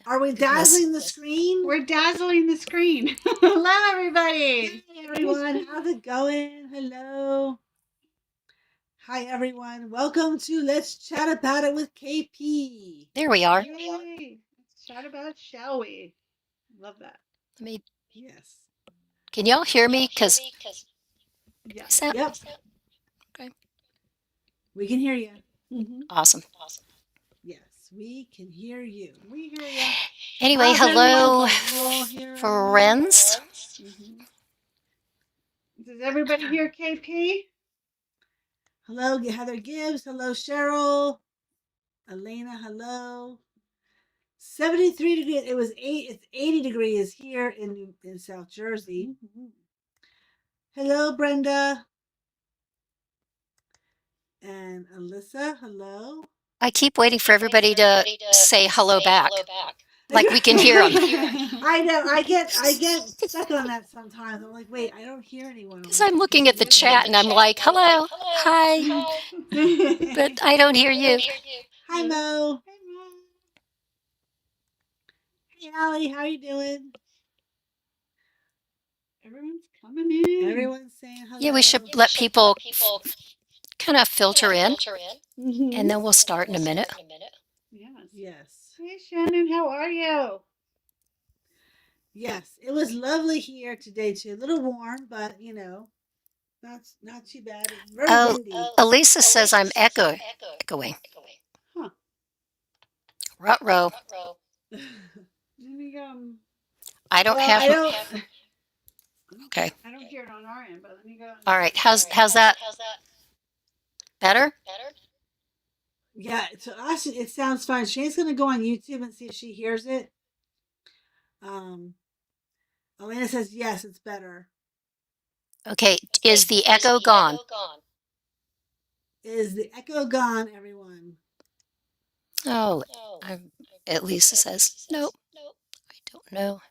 Are we dazzling the screen? We're dazzling the screen. Hello, everybody. Hey, everyone. How's it going? Hello. Hi, everyone. Welcome to Let's Chat About It with KP. There we are. Yay. Let's chat about it, shall we? Love that. Let me. Yes. Can y'all hear me? Because Yeah. Yep. Okay. We can hear you. Awesome. Yes, we can hear you. We hear you. Anyway, How's hello, everyone? Can you all hear us? friends. Does everybody hear KP? Hello, Heather Gibbs. Hello, Cheryl. Elena, hello. 73 degrees. It's 80 degrees here in South Jersey. Hello, Brenda. And Alyssa, hello. I keep waiting for everybody to say hello back, like we can hear them. I know. I get stuck on that sometimes. I'm like, wait, I don't hear anyone. Because I'm looking at the chat and I'm like, hello, hi, but I don't hear you. Hi, Mo. Hey, Mom. Hey, Allie. How you doing? Everyone's coming in. Everyone's saying hello. Yeah, we should let people kind of filter in, and then we'll start in a minute. Yes. Hey, Shannon, how are you? Yes. It was lovely here today too. A little warm, but not too bad. It's very windy. Elisa says I'm echoing. Huh. Ruh-roh. Let me I don't Well, have. I don't. Okay. I don't hear it on our end, but let me go. All right. How's that? Better? Yeah. To us, it sounds fine. Shane's gonna go on YouTube and see if she hears it. Elena says yes, it's better. Okay. Is the echo gone? Is the echo gone, everyone? Oh, Lisa says nope. I don't know.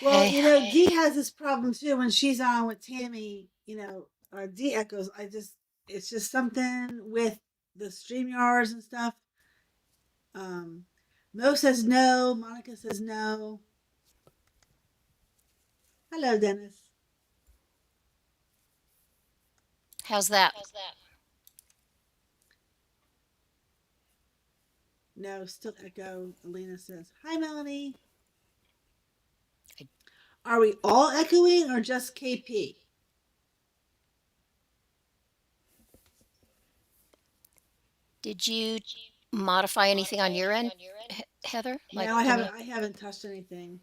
Well, Okay. Dee has this problem too when she's on with Tammy. Our Dee echoes. It's just something with the StreamYards and stuff. Mo says no. Monica says no. Hello, Dennis. How's that? No, still echo. Elena says hi, Melanie. Are we all echoing or just KP? Did you modify anything on your end, Heather? No, I haven't touched anything.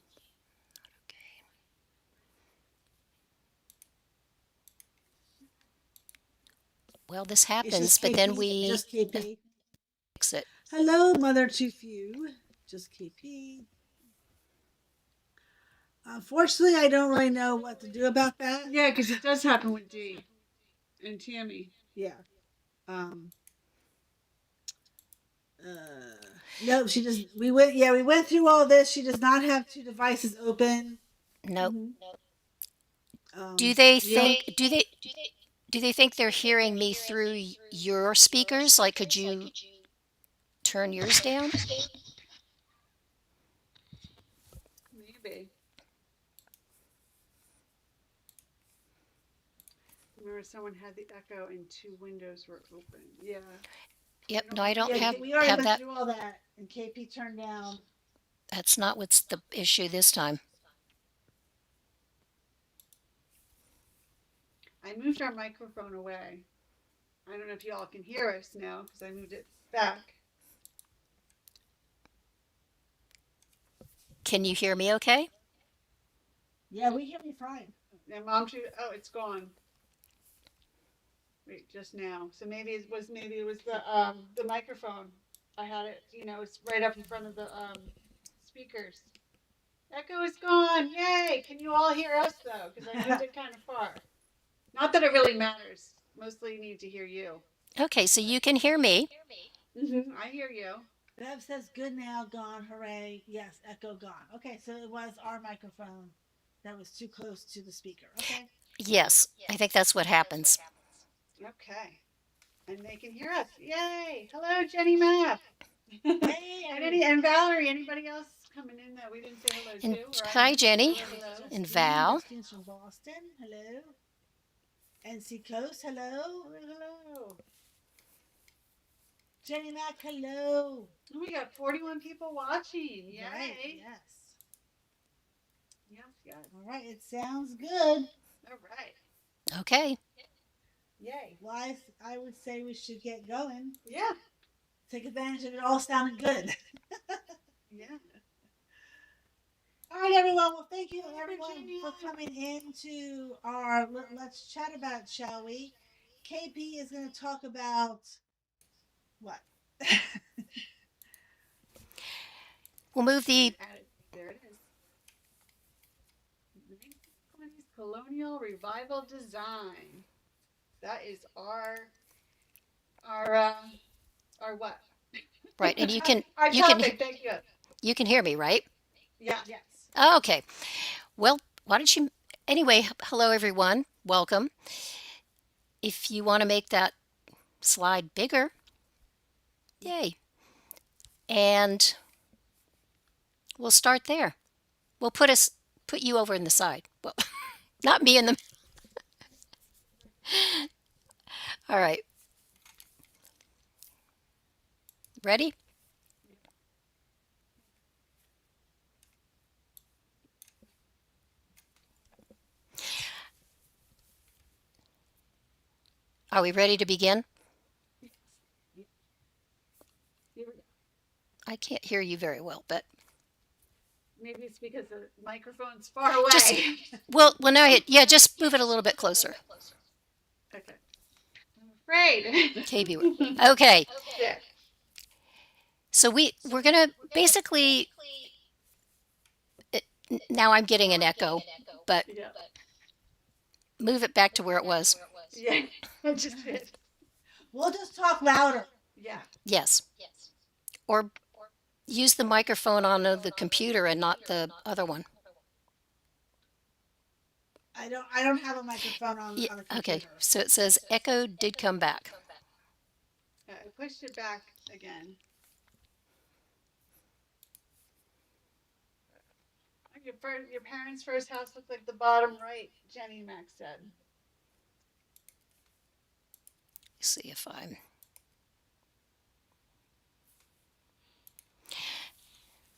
Well, this happens, Just but KP, then we just KP. fix it. Hello, Mother Too Few. Just KP. Unfortunately, I don't really know what to do about that. Yeah, because it does happen with Dee and Tammy. Yeah. No, she just we went through all this. She does not have two devices open. Nope. Do they think they're hearing me through your speakers? Like, could you turn yours down? Maybe. Remember, someone had the echo and two windows were open. Yeah. Yep. No, I don't have We already went that. through all that, and KP turned down. That's not what's the issue this time. I moved our microphone away. I don't know if y'all can hear us now because I moved it back. Can you hear me okay? Yeah, we hear you fine. And Mom, it's gone. Wait, just now. So maybe it was the microphone. I had it, it's right up in front of the speakers. Echo is gone. Yay! Can you all hear us though? Because I moved it kind of far. Not that it really matters. Mostly need to hear you. Okay, so you can hear me. I hear you. Bev says good now, gone, hooray. Yes, echo gone. Okay, so it was our microphone that was too close to the speaker. Okay. Yes, I think that's what happens. Okay. And they can hear us. Yay! Hello, Jenny Math. Hey, I And Valerie, anybody else coming in that we didn't say hello And to? Or I hi, didn't say Jenny hello to? and Justine. Val. Justine's from Boston. Hello. NC Coast. Hello. Hello. Jenny Mac. Hello. Oh, we got 41 people watching. Yay. Right. Yes. Yes. All right. It sounds good. All right. Okay. Yay. Well, I would say we should get going. Yeah. Take advantage of it all sounding good. Yeah. All right, everyone. Well, thank you, Hi, everyone, Virginia. for coming into our Let's Chat About, shall we? KP is going to talk about what? We'll move the There it is. 1920s Colonial Revival Design. That is our what? right, and you can Our you can topic. Thank you. you can hear me, right? Yeah. Yes. Oh, okay. Well, why don't you? Anyway, hello everyone. Welcome. If you want to make that slide bigger, yay. And we'll start there. We'll put you over in the side. Well, not me in the. All right. Ready? Are we ready to begin? I can't hear you very well, but Maybe it's because the microphone's far away. just well now yeah, just move it a little bit closer. Okay. I'm afraid. KB. Okay. There. So we're gonna basically now I'm getting an echo, but Yeah. move it back to where it was. Yeah. I just did. We'll just talk louder. Yeah. Yes. Or use the microphone on the computer and not the other one. I don't have a microphone on Yeah, the computer. okay. So it says echo did come back. I pushed it back again. Your parents' first house looked like the bottom right, Jenny Mac said. See if I'm.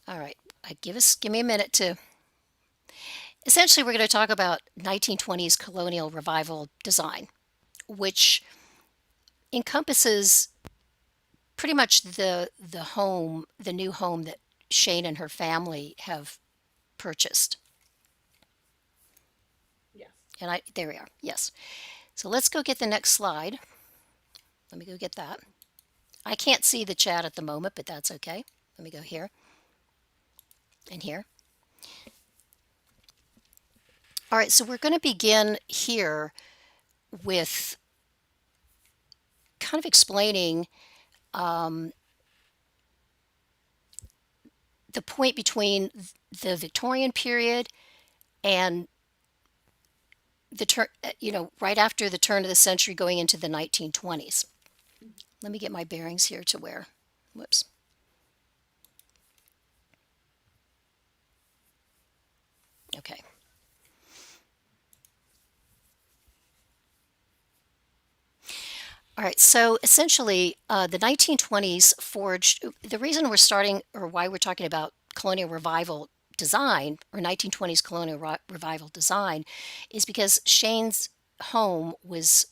All right. Give me a minute to. Essentially, we're going to talk about 1920s colonial revival design, which encompasses pretty much the new home that Shane and her family have purchased. Yes. And there we are. Yes. So let's go get the next slide. Let me go get that. I can't see the chat at the moment, but that's okay. Let me go here and here. All right, so we're going to begin here with kind of explaining the point between the Victorian period and the turn, right after the turn of the century going into the 1920s. Let me get my bearings here to where, whoops. Okay. All right, so essentially, the 1920s forged, the reason we're starting, or why we're talking about colonial revival design, or 1920s colonial revival design, is because Shane's home was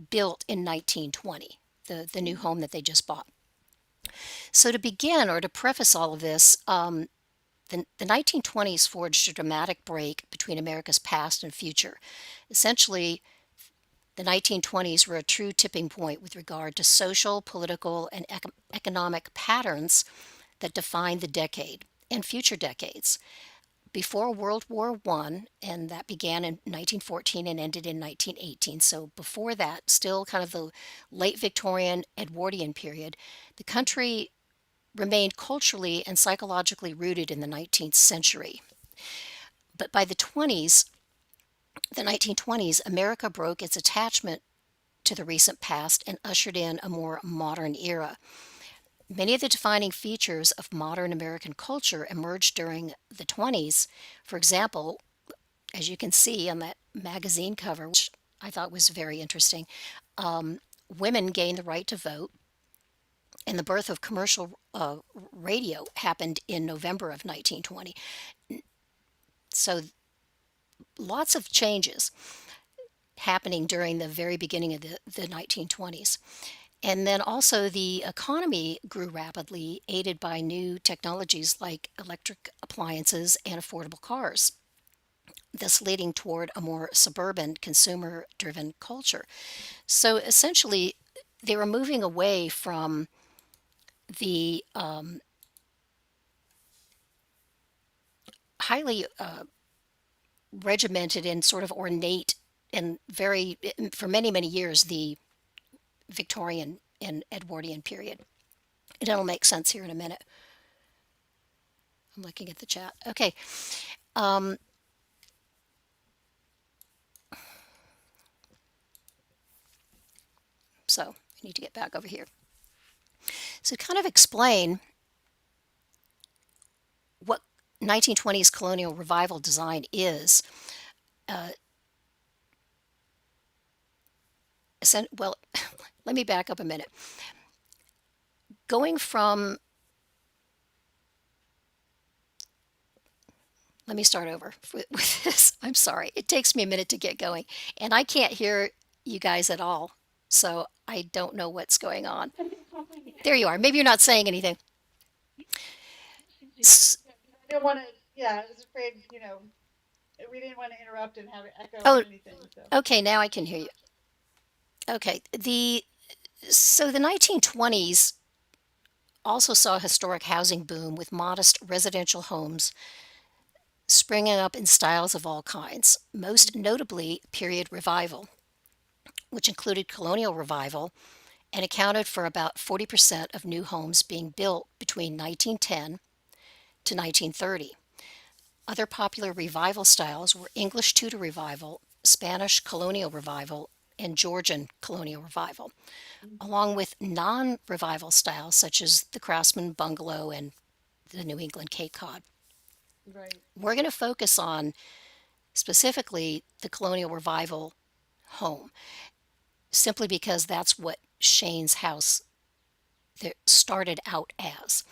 built in 1920, the new home that they just bought. So to begin, or to preface all of this, the 1920s forged a dramatic break between America's past and future. Essentially, the 1920s were a true tipping point with regard to social, political, and economic patterns that defined the decade and future decades. Before World War I, and that began in 1914 and ended in 1918, so before that, still kind of the late Victorian Edwardian period, the country remained culturally and psychologically rooted in the 19th century. But by the 1920s, America broke its attachment to the recent past and ushered in a more modern era. Many of the defining features of modern American culture emerged during the 20s. For example, as you can see on that magazine cover, which I thought was very interesting, women gained the right to vote, and the birth of commercial radio happened in November of 1920. So lots of changes happening during the very beginning of the 1920s. And then also the economy grew rapidly, aided by new technologies like electric appliances and affordable cars, thus leading toward a more suburban, consumer driven culture. So essentially, they were moving away from the highly regimented and sort of ornate and very, for many, many years, the Victorian and Edwardian period. And it'll make sense here in a minute. I'm looking at the chat. Okay. Um, so I need to get back over here. So kind of explain what 1920s colonial revival design is. Well, let me back up a minute. Going from, let me start over with this. I'm sorry. It takes me a minute to get going, and I can't hear you guys at all. So I don't know what's going on. There you are. Maybe you're not saying anything. I don't want to. Yeah, I was afraid. We didn't want to interrupt and have it echo Oh, or anything. So okay. Now I can hear you. Okay. So the 1920s also saw a historic housing boom with modest residential homes springing up in styles of all kinds, most notably period revival, which included colonial revival and accounted for about 40% of new homes being built between 1910 to 1930. Other popular revival styles were English Tudor revival, Spanish colonial revival, and Georgian colonial revival, along with non revival styles such as the Craftsman bungalow and the New England Cape Cod. right. We're going to focus on specifically the colonial revival home, simply because that's what Shane's house started out as.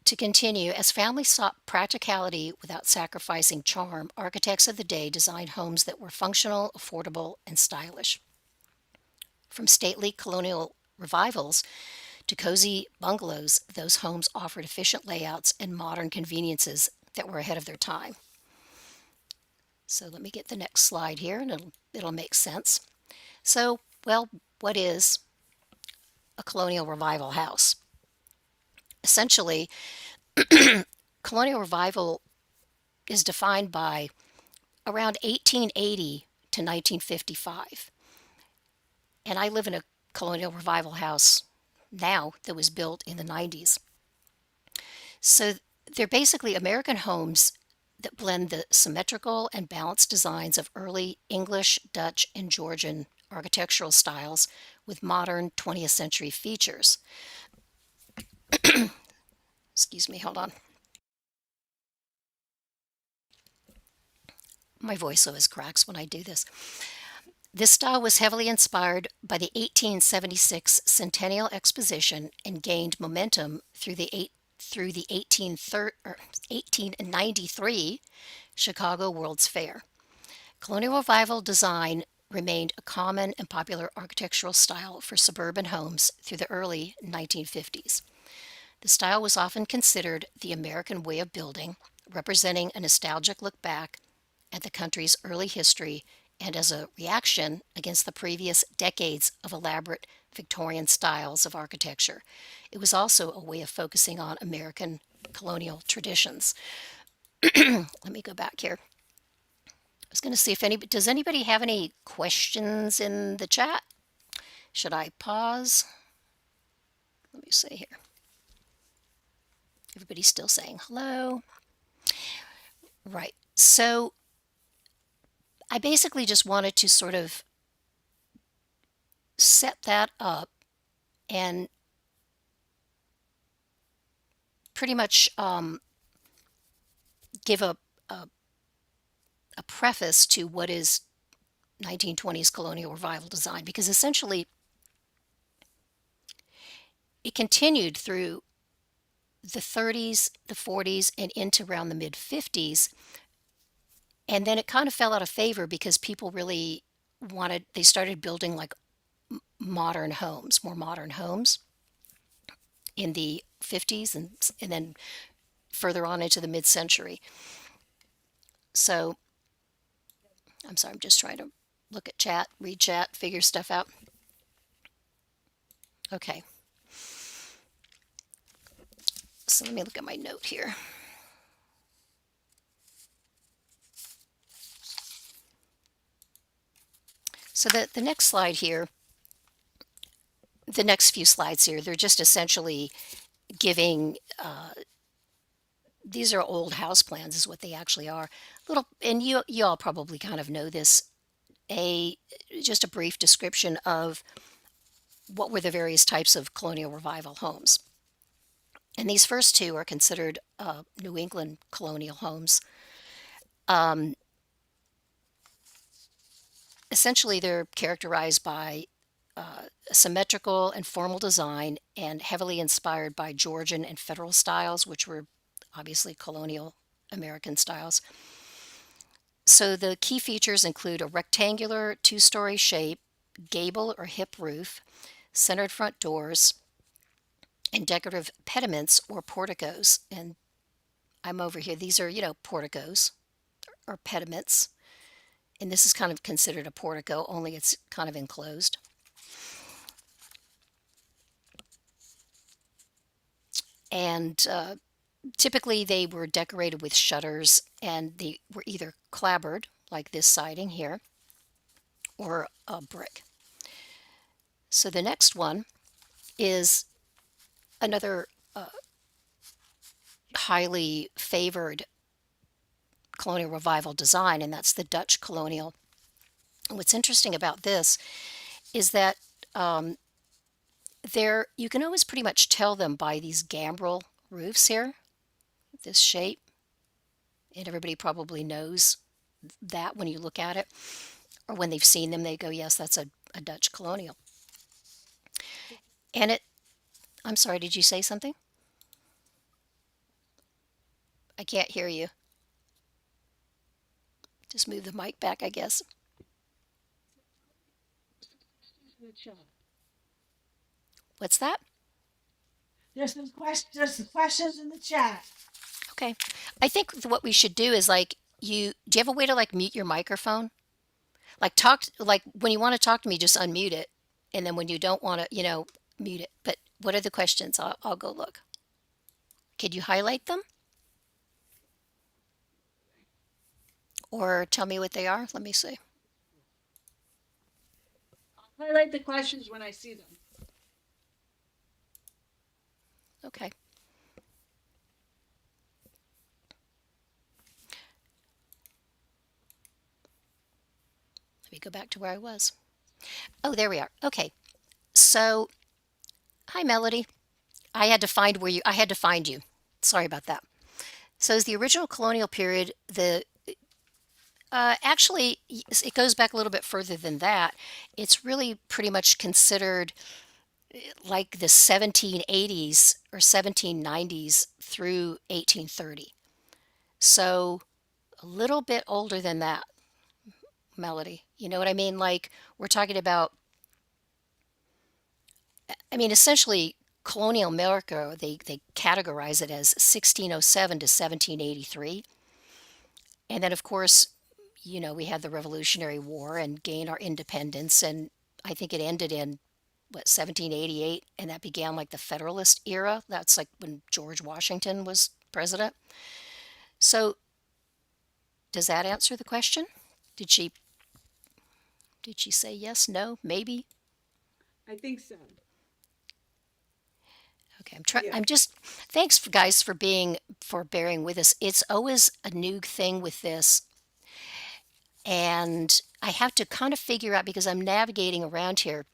To continue, as families sought practicality without sacrificing charm, architects of the day designed homes that were functional, affordable, and stylish. From stately colonial revivals to cozy bungalows, those homes offered efficient layouts and modern conveniences that were ahead of their time. So let me get the next slide here and it'll make sense. So, well, what is a colonial revival house? Essentially, colonial revival is defined by around 1880 to 1955. And I live in a colonial revival house now that was built in the 90s. So they're basically American homes that blend the symmetrical and balanced designs of early English, Dutch, and Georgian architectural styles with modern 20th century features. Excuse me, hold on. My voice always cracks when I do this. This style was heavily inspired by the 1876 Centennial Exposition and gained momentum through the 1893 Chicago World's Fair. Colonial Revival design remained a common and popular architectural style for suburban homes through the early 1950s. The style was often considered the American way of building, representing a nostalgic look back at the country's early history and as a reaction against the previous decades of elaborate Victorian styles of architecture. It was also a way of focusing on American colonial traditions. Let me go back here. I was going to see if does anybody have any questions in the chat? Should I pause? Let me see here. Everybody's still saying hello. Right. So I basically just wanted to sort of set that up and pretty much give a, a preface to what is 1920s colonial revival design, because essentially it continued through the 30s, the 40s, and into around the mid 50s. And then it kind of fell out of favor because people really they started building like modern homes, more modern homes in the 50s and then further on into the mid century. So I'm sorry, I'm just trying to look at chat, read chat, figure stuff out. Okay. So let me look at my note here. So the next slide here, the next few slides here, they're just essentially giving, these are old house plans is what they actually are. Little, and you all probably kind of know this, just a brief description of what were the various types of colonial revival homes. And these first two are considered New England colonial homes. Essentially, they're characterized by symmetrical and formal design and heavily inspired by Georgian and Federal styles, which were obviously colonial American styles. So the key features include a rectangular two-story shape, gable or hip roof, centered front doors, and decorative pediments or porticos. And I'm over here. These are, porticos or pediments. And this is kind of considered a portico, only it's kind of enclosed. And typically they were decorated with shutters, and they were either clapboard, like this siding here, or a brick. So the next one is another highly favored colonial revival design, and that's the Dutch colonial. And what's interesting about this is that you can always pretty much tell them by these gambrel roofs here, this shape, and everybody probably knows that when you look at it, or when they've seen them, they go, yes, that's a Dutch colonial. And I'm sorry, did you say something? I can't hear you. Just move the mic back, I guess. What's that? There's some questions in the chat. Okay. I think what we should do is like do you have a way to like mute your microphone? Like like when you want to talk to me, just unmute it. And then when you don't want to, mute it. But what are the questions? I'll go look. Could you highlight them? Or tell me what they are? Let me see. I'll highlight the questions when I see them. Okay. Let me go back to where I was. Oh, there we are. Okay. So, hi Melody. I had to find you. Sorry about that. So, as the original colonial period, actually it goes back a little bit further than that. It's really pretty much considered like the 1780s or 1790s through 1830. So, a little bit older than that, Melody. You know what I mean? Like we're talking about, I mean, essentially colonial America, they categorize it as 1607 to 1783. And then, of course, we had the Revolutionary War and gained our independence. And I think it ended in, 1788. And that began like the Federalist era. That's like when George Washington was president. So does that answer the question? Did she say yes, no, maybe? I think so. Okay, Yeah. I'm just, thanks guys for bearing with us. It's always a new thing with this. And I have to kind of figure out, because I'm navigating around here,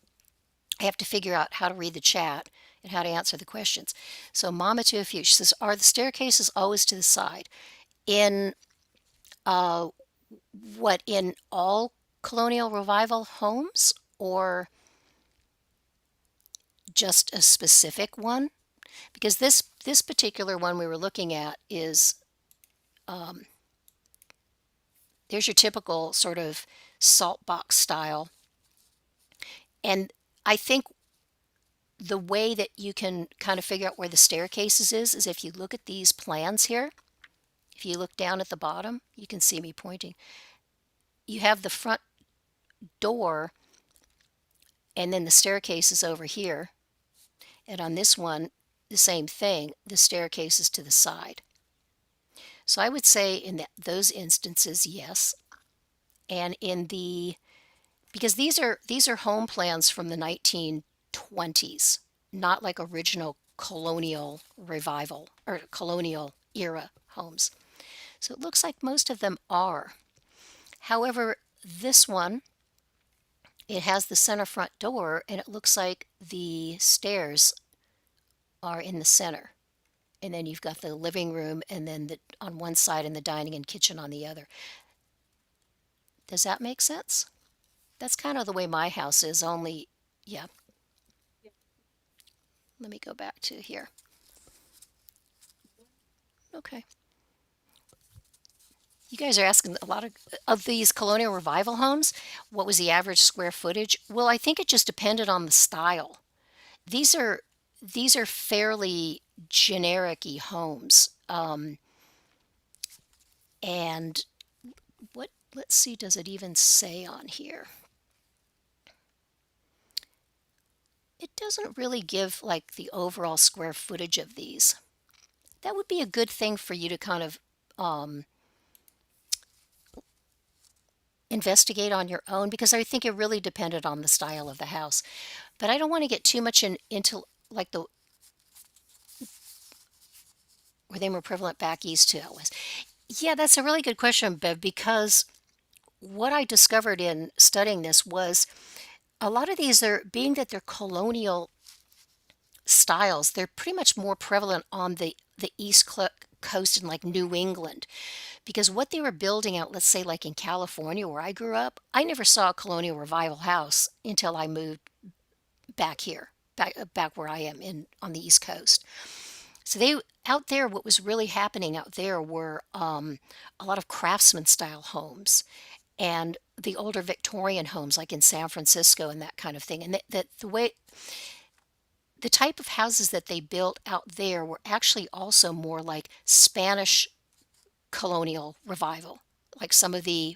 I have to figure out how to read the chat and how to answer the questions. So Mama to a few, she says, are the staircases always to the side? In uh, what, in all colonial revival homes or just a specific one? Because this particular one we were looking at is there's your typical sort of salt box style. And I think the way that you can kind of figure out where the staircases is if you look at these plans here. If you look down at the bottom, you can see me pointing. You have the front door, and then the staircase is over here. And on this one, the same thing, the staircase is to the side. So I would say in those instances, yes. And in the, because these are home plans from the 1920s, not like original colonial revival or colonial era homes. So it looks like most of them are. However, this one, it has the center front door, and it looks like the stairs are in the center. And then you've got the living room, and then on one side, and the dining and kitchen on the other. Does that make sense? That's kind of the way my house is, only, yeah. Let me go back to here. Okay. You guys are asking a lot of these colonial revival homes, what was the average square footage? Well, I think it just depended on the style. These are fairly generic-y homes. And let's see, does it even say on here? It doesn't really give like the overall square footage of these. That would be a good thing for you to kind of investigate on your own, because I think it really depended on the style of the house. But I don't want to get too much into like the were they more prevalent back east to out west. Yeah, that's a really good question, Bev, because what I discovered in studying this was a lot of these are, being that they're colonial styles, they're pretty much more prevalent on the east coast in like New England, because what they were building out, let's say like in California where I grew up, I never saw a colonial revival house until I moved back here, back where I am on the East Coast. So they out there, what was really happening out there were a lot of craftsman style homes and the older Victorian homes like in San Francisco and that kind of thing. And the type of houses that they built out there were actually also more like Spanish colonial revival, like some of the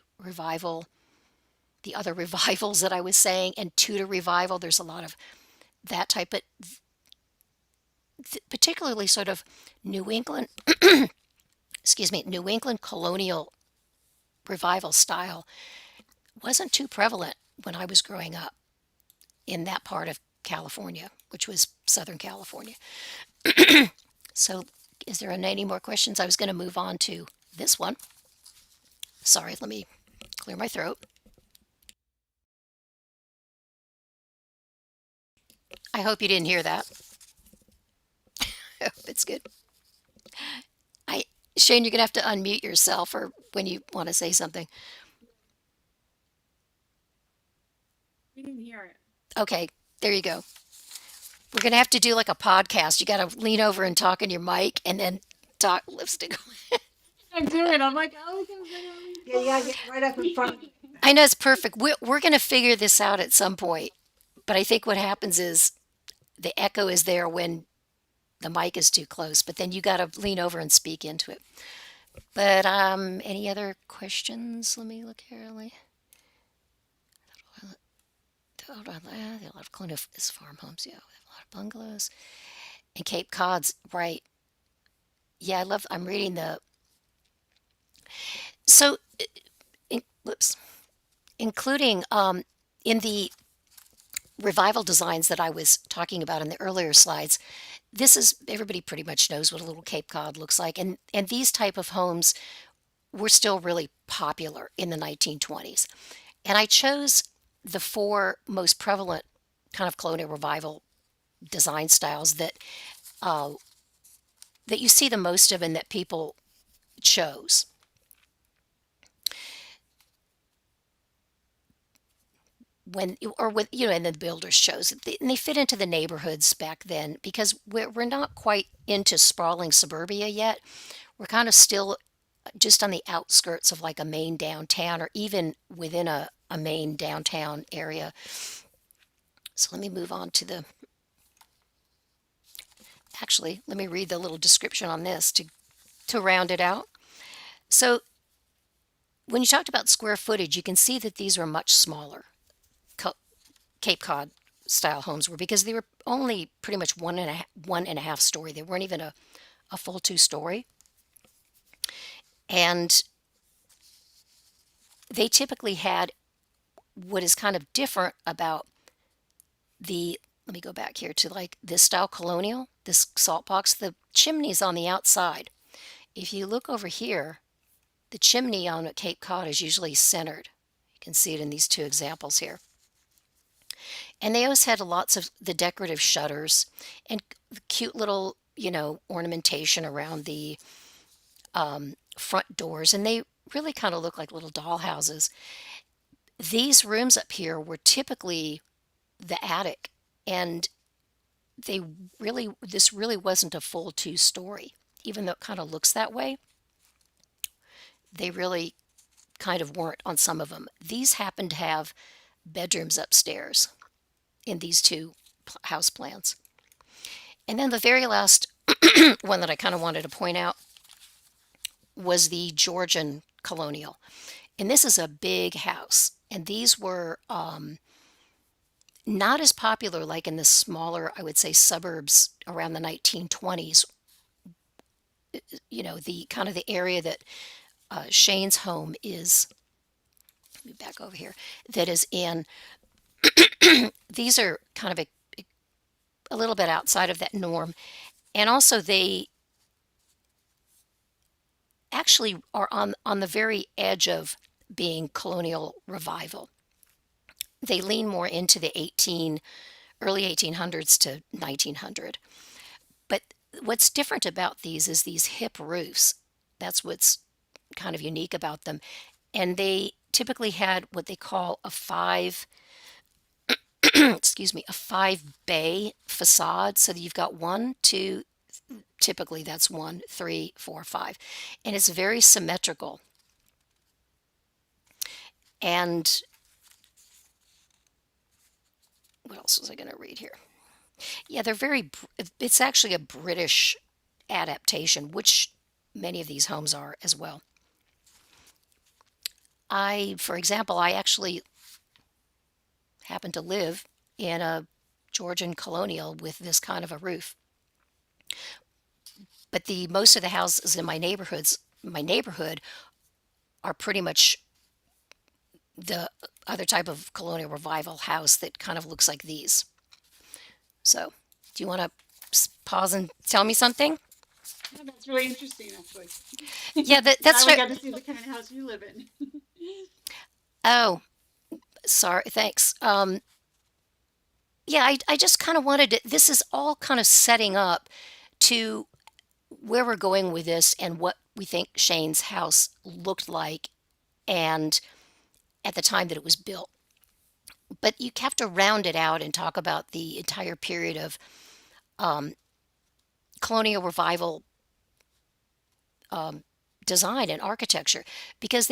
other revivals that I was saying, and Tudor revival. There's a lot of that type, but particularly sort of New England, excuse me, New England colonial revival style wasn't too prevalent when I was growing up in that part of California, which was Southern California. So is there any more questions? I was going to move on to this one. Sorry, let me clear my throat. I hope you didn't hear that. I hope it's good. Shane, you're going to have to unmute yourself or when you want to say something. We didn't hear it. Okay, there you go. We're going to have to do like a podcast. You got to lean over and talk in your mic and then talk lipstick. I'm doing. I'm like, oh, yeah, get right up in front. I know, it's perfect. We're going to figure this out at some point. But I think what happens is the echo is there when the mic is too close, but then you got to lean over and speak into it. But any other questions? Let me look here. There are a lot of colonial farm homes. Yeah, we have a lot of bungalows and Cape Cods. Right. Yeah, I'm reading the. So, including in the revival designs that I was talking about in the earlier slides, everybody pretty much knows what a little Cape Cod looks like, and these type of homes were still really popular in the 1920s. And I chose the four most prevalent kind of colonial revival design styles uh, that you see the most of and that people chose. When or with and the builders chose it, and they fit into the neighborhoods back then because we're not quite into sprawling suburbia yet. We're kind of still just on the outskirts of like a main downtown or even within a main downtown area. So let me move on to actually, let me read the little description on this to round it out. So when you talked about square footage, you can see that these were much smaller. Cape Cod style homes were, because they were only pretty much one and a half story. They weren't even a full 2-story. And they typically had what is kind of different about let me go back here to like this style colonial, this salt box, the chimney's on the outside. If you look over here, the chimney on Cape Cod is usually centered. You can see it in these two examples here. And they always had lots of the decorative shutters and cute little, ornamentation around the front doors. And they really kind of look like little doll houses. These rooms up here were typically the attic. And this really wasn't a full 2-story. Even though it kind of looks that way, they really kind of weren't on some of them. These happen to have bedrooms upstairs in these two house plans. And then the very last one that I kind of wanted to point out was the Georgian Colonial. And this is a big house. And these were not as popular like in the smaller, I would say, suburbs around the 1920s. The kind of the area that Shane's home is, let me back over here, that is in. These are kind of a little bit outside of that norm. And also they actually are on the very edge of being colonial revival. They lean more into the early 1800s to 1900. But what's different about these is these hip roofs. That's what's kind of unique about them. And they typically had what they call a 5 bay facade. So that you've got 1, 2, typically that's 1, 3, 4, 5. And it's very symmetrical. And what else was I going to read here? Yeah, it's actually a British adaptation, which many of these homes are as well. For example, I actually happen to live in a Georgian colonial with this kind of a roof. But most of the houses in my neighborhood are pretty much the other type of colonial revival house that kind of looks like these. So, do you want to pause and tell me something? Yeah, that's really interesting, actually. Yeah, that's now we right. got to see the kind of house you live in. Oh, sorry. Thanks. Yeah, I just kind of wanted to. This is all kind of setting up to where we're going with this and what we think Shane's house looked like and at the time that it was built. But you have to round it out and talk about the entire period of colonial revival design and architecture, because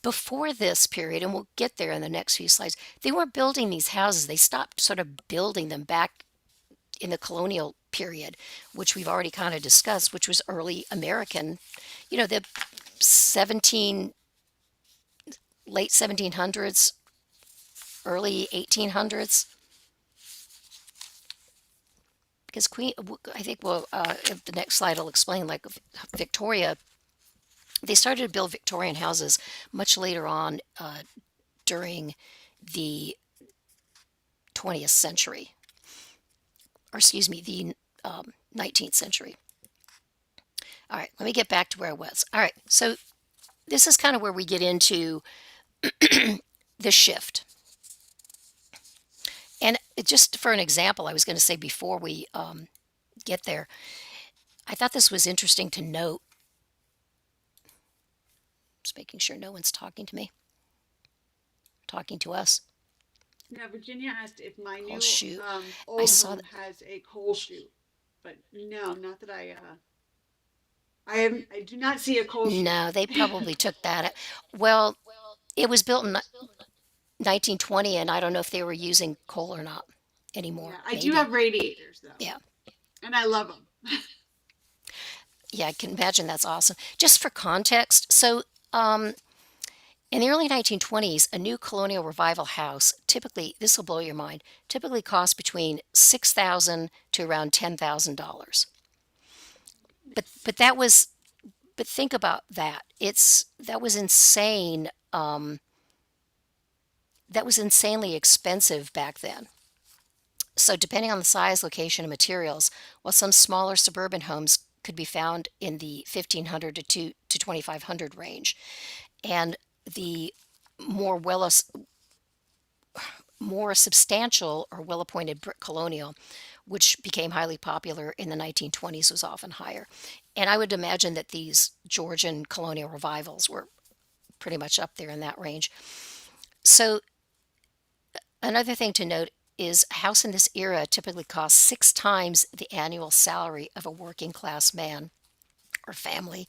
before this period, and we'll get there in the next few slides, they weren't building these houses. They stopped sort of building them back in the colonial period, which we've already kind of discussed, which was early American, the late 1700s, early 1800s. Because I think the next slide will explain, like Victoria, they started to build Victorian houses much later on during the 20th century, or excuse me, the 19th century. All right, let me get back to where I was. All right, so this is kind of where we get into the shift. And just for an example, I was going to say before we get there, I thought this was interesting to note. Just making sure no one's talking to me, talking to us. Now, Virginia asked if my Oh, new shoot. I old saw home that. has a coal chute, but no, not that I do not see a coal chute. No, they probably took that. Well, it was built in 1920, and I don't know if they were using coal or not Yeah, anymore. I do Maybe. have radiators though, Yeah. and I love them. Yeah, I can imagine that's awesome. Just for context, so um, in the early 1920s, a new colonial revival house typically, this will blow your mind, typically cost between $6,000 to around $10,000. But that was, but think about that. That was insane. That was insanely expensive back then. So depending on the size, location, and materials, while some smaller suburban homes could be found in the 1,500 to 2,500 range, and the more well more substantial or well-appointed brick colonial, which became highly popular in the 1920s, was often higher. And I would imagine that these Georgian colonial revivals were pretty much up there in that range. So another thing to note is a house in this era typically costs 6 times the annual salary of a working class man or family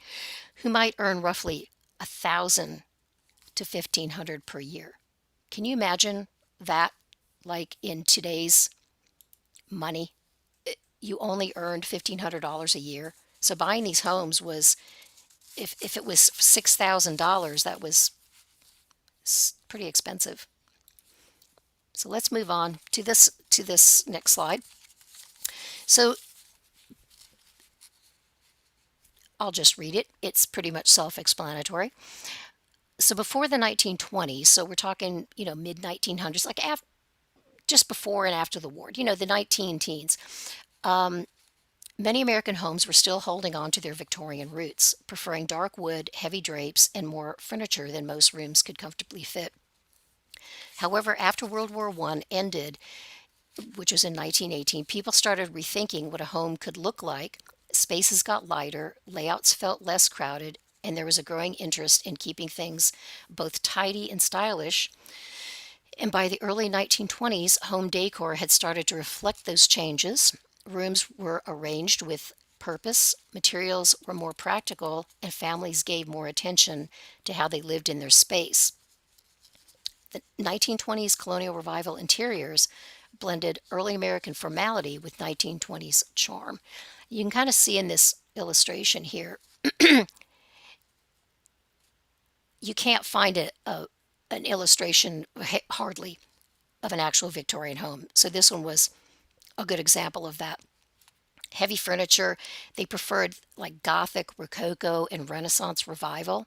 who might earn roughly 1,000 to 1,500 per year. Can you imagine that, like in today's money? You only earned $1,500 a year. So buying these homes was, if it was $6,000, that was pretty expensive. So let's move on to this next slide. So I'll just read it. It's pretty much self-explanatory. So before the 1920s, so we're talking, mid 1900s, like just before and after the war, the 19 teens. Many American homes were still holding on to their Victorian roots, preferring dark wood, heavy drapes, and more furniture than most rooms could comfortably fit. However, after World War I ended, which was in 1918, people started rethinking what a home could look like. Spaces got lighter, layouts felt less crowded, and there was a growing interest in keeping things both tidy and stylish. And by the early 1920s, home decor had started to reflect those changes. Rooms were arranged with purpose, materials were more practical, and families gave more attention to how they lived in their space. The 1920s colonial revival interiors blended early American formality with 1920s charm. You can kind of see in this illustration here, you can't find an illustration hardly of an actual Victorian home. So this one was a good example of that. Heavy furniture, they preferred like Gothic, Rococo, and Renaissance revival.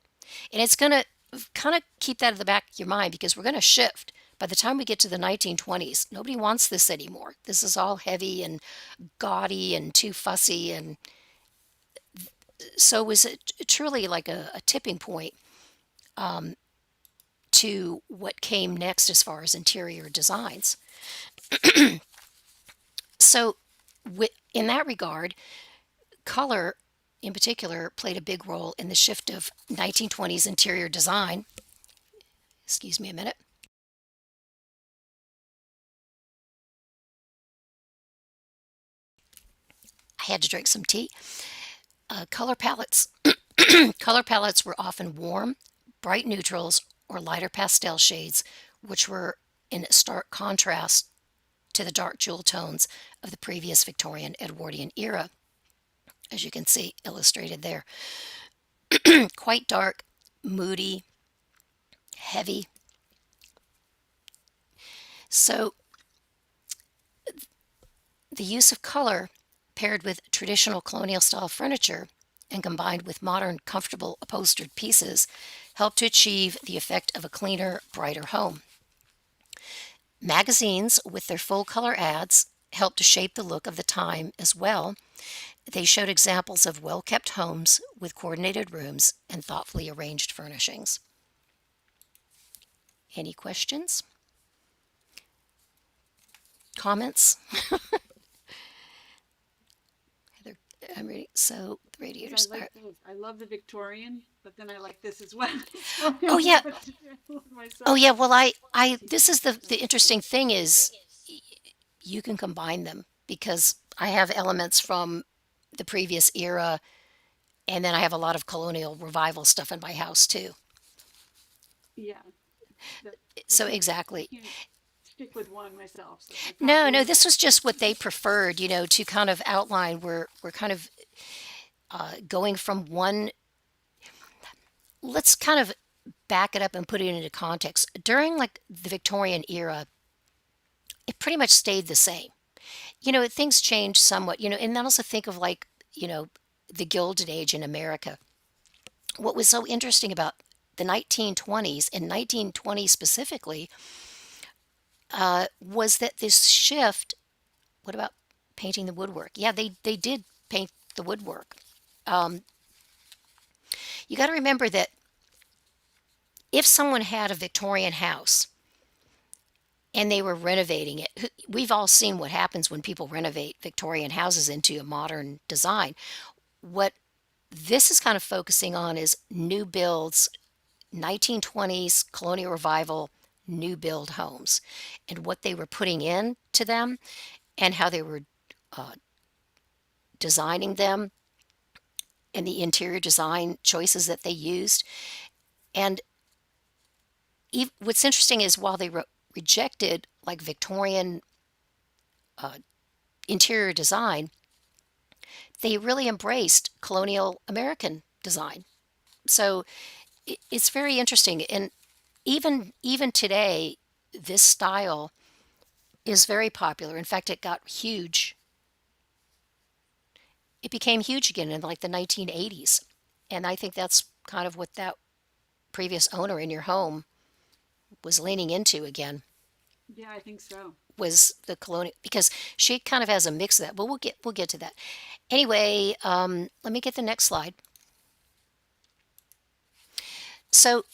And it's going to kind of keep that in the back of your mind because we're going to shift. By the time we get to the 1920s, nobody wants this anymore. This is all heavy and gaudy and too fussy. And so it was truly like a tipping point to what came next as far as interior designs. So, in that regard, color in particular played a big role in the shift of 1920s interior design. Excuse me a minute. I had to drink some tea. Color palettes. Color palettes were often warm, bright neutrals, or lighter pastel shades, which were in stark contrast to the dark jewel tones of the previous Victorian Edwardian era, as you can see illustrated there. Quite dark, moody, heavy. So the use of color paired with traditional colonial style furniture and combined with modern comfortable upholstered pieces helped to achieve the effect of a cleaner, brighter home. Magazines with their full color ads helped to shape the look of the time as well. They showed examples of well-kept homes with coordinated rooms and thoughtfully arranged furnishings. Any questions? Comments? Heather, I'm reading. So the Because I radiators are. like both. I love the Victorian, but then I like this as well. So I Oh don't know yeah. what to do with Oh myself. yeah. Well, I. This is the interesting thing is you can combine them because I have elements from the previous era, and then I have a lot of colonial revival stuff in my house too. Yeah, that So I exactly. can't stick with one myself. So I No, no, probably this was just what they preferred, to kind of outline. We're kind of going from one. Let's kind of back it up and put it into context. During like the Victorian era, it pretty much stayed the same. Things changed somewhat. And then also think of like the Gilded Age in America. What was so interesting about the 1920s and 1920 specifically was that this shift. What about painting the woodwork? Yeah, they did paint the woodwork. You got to remember that if someone had a Victorian house and they were renovating it, we've all seen what happens when people renovate Victorian houses into a modern design. What this is kind of focusing on is new builds, 1920s colonial revival new build homes and what they were putting into them and how they were designing them and the interior design choices that they used. And what's interesting is while they rejected like Victorian interior design, they really embraced colonial American design. So it's very interesting. And even today, this style is very popular. In fact, it got huge. It became huge again in like the 1980s. And I think that's kind of what that previous owner in your home was leaning into again yeah, I think so. was the colonial because she kind of has a mix of that. But we'll get to that. Anyway, let me get the next slide. So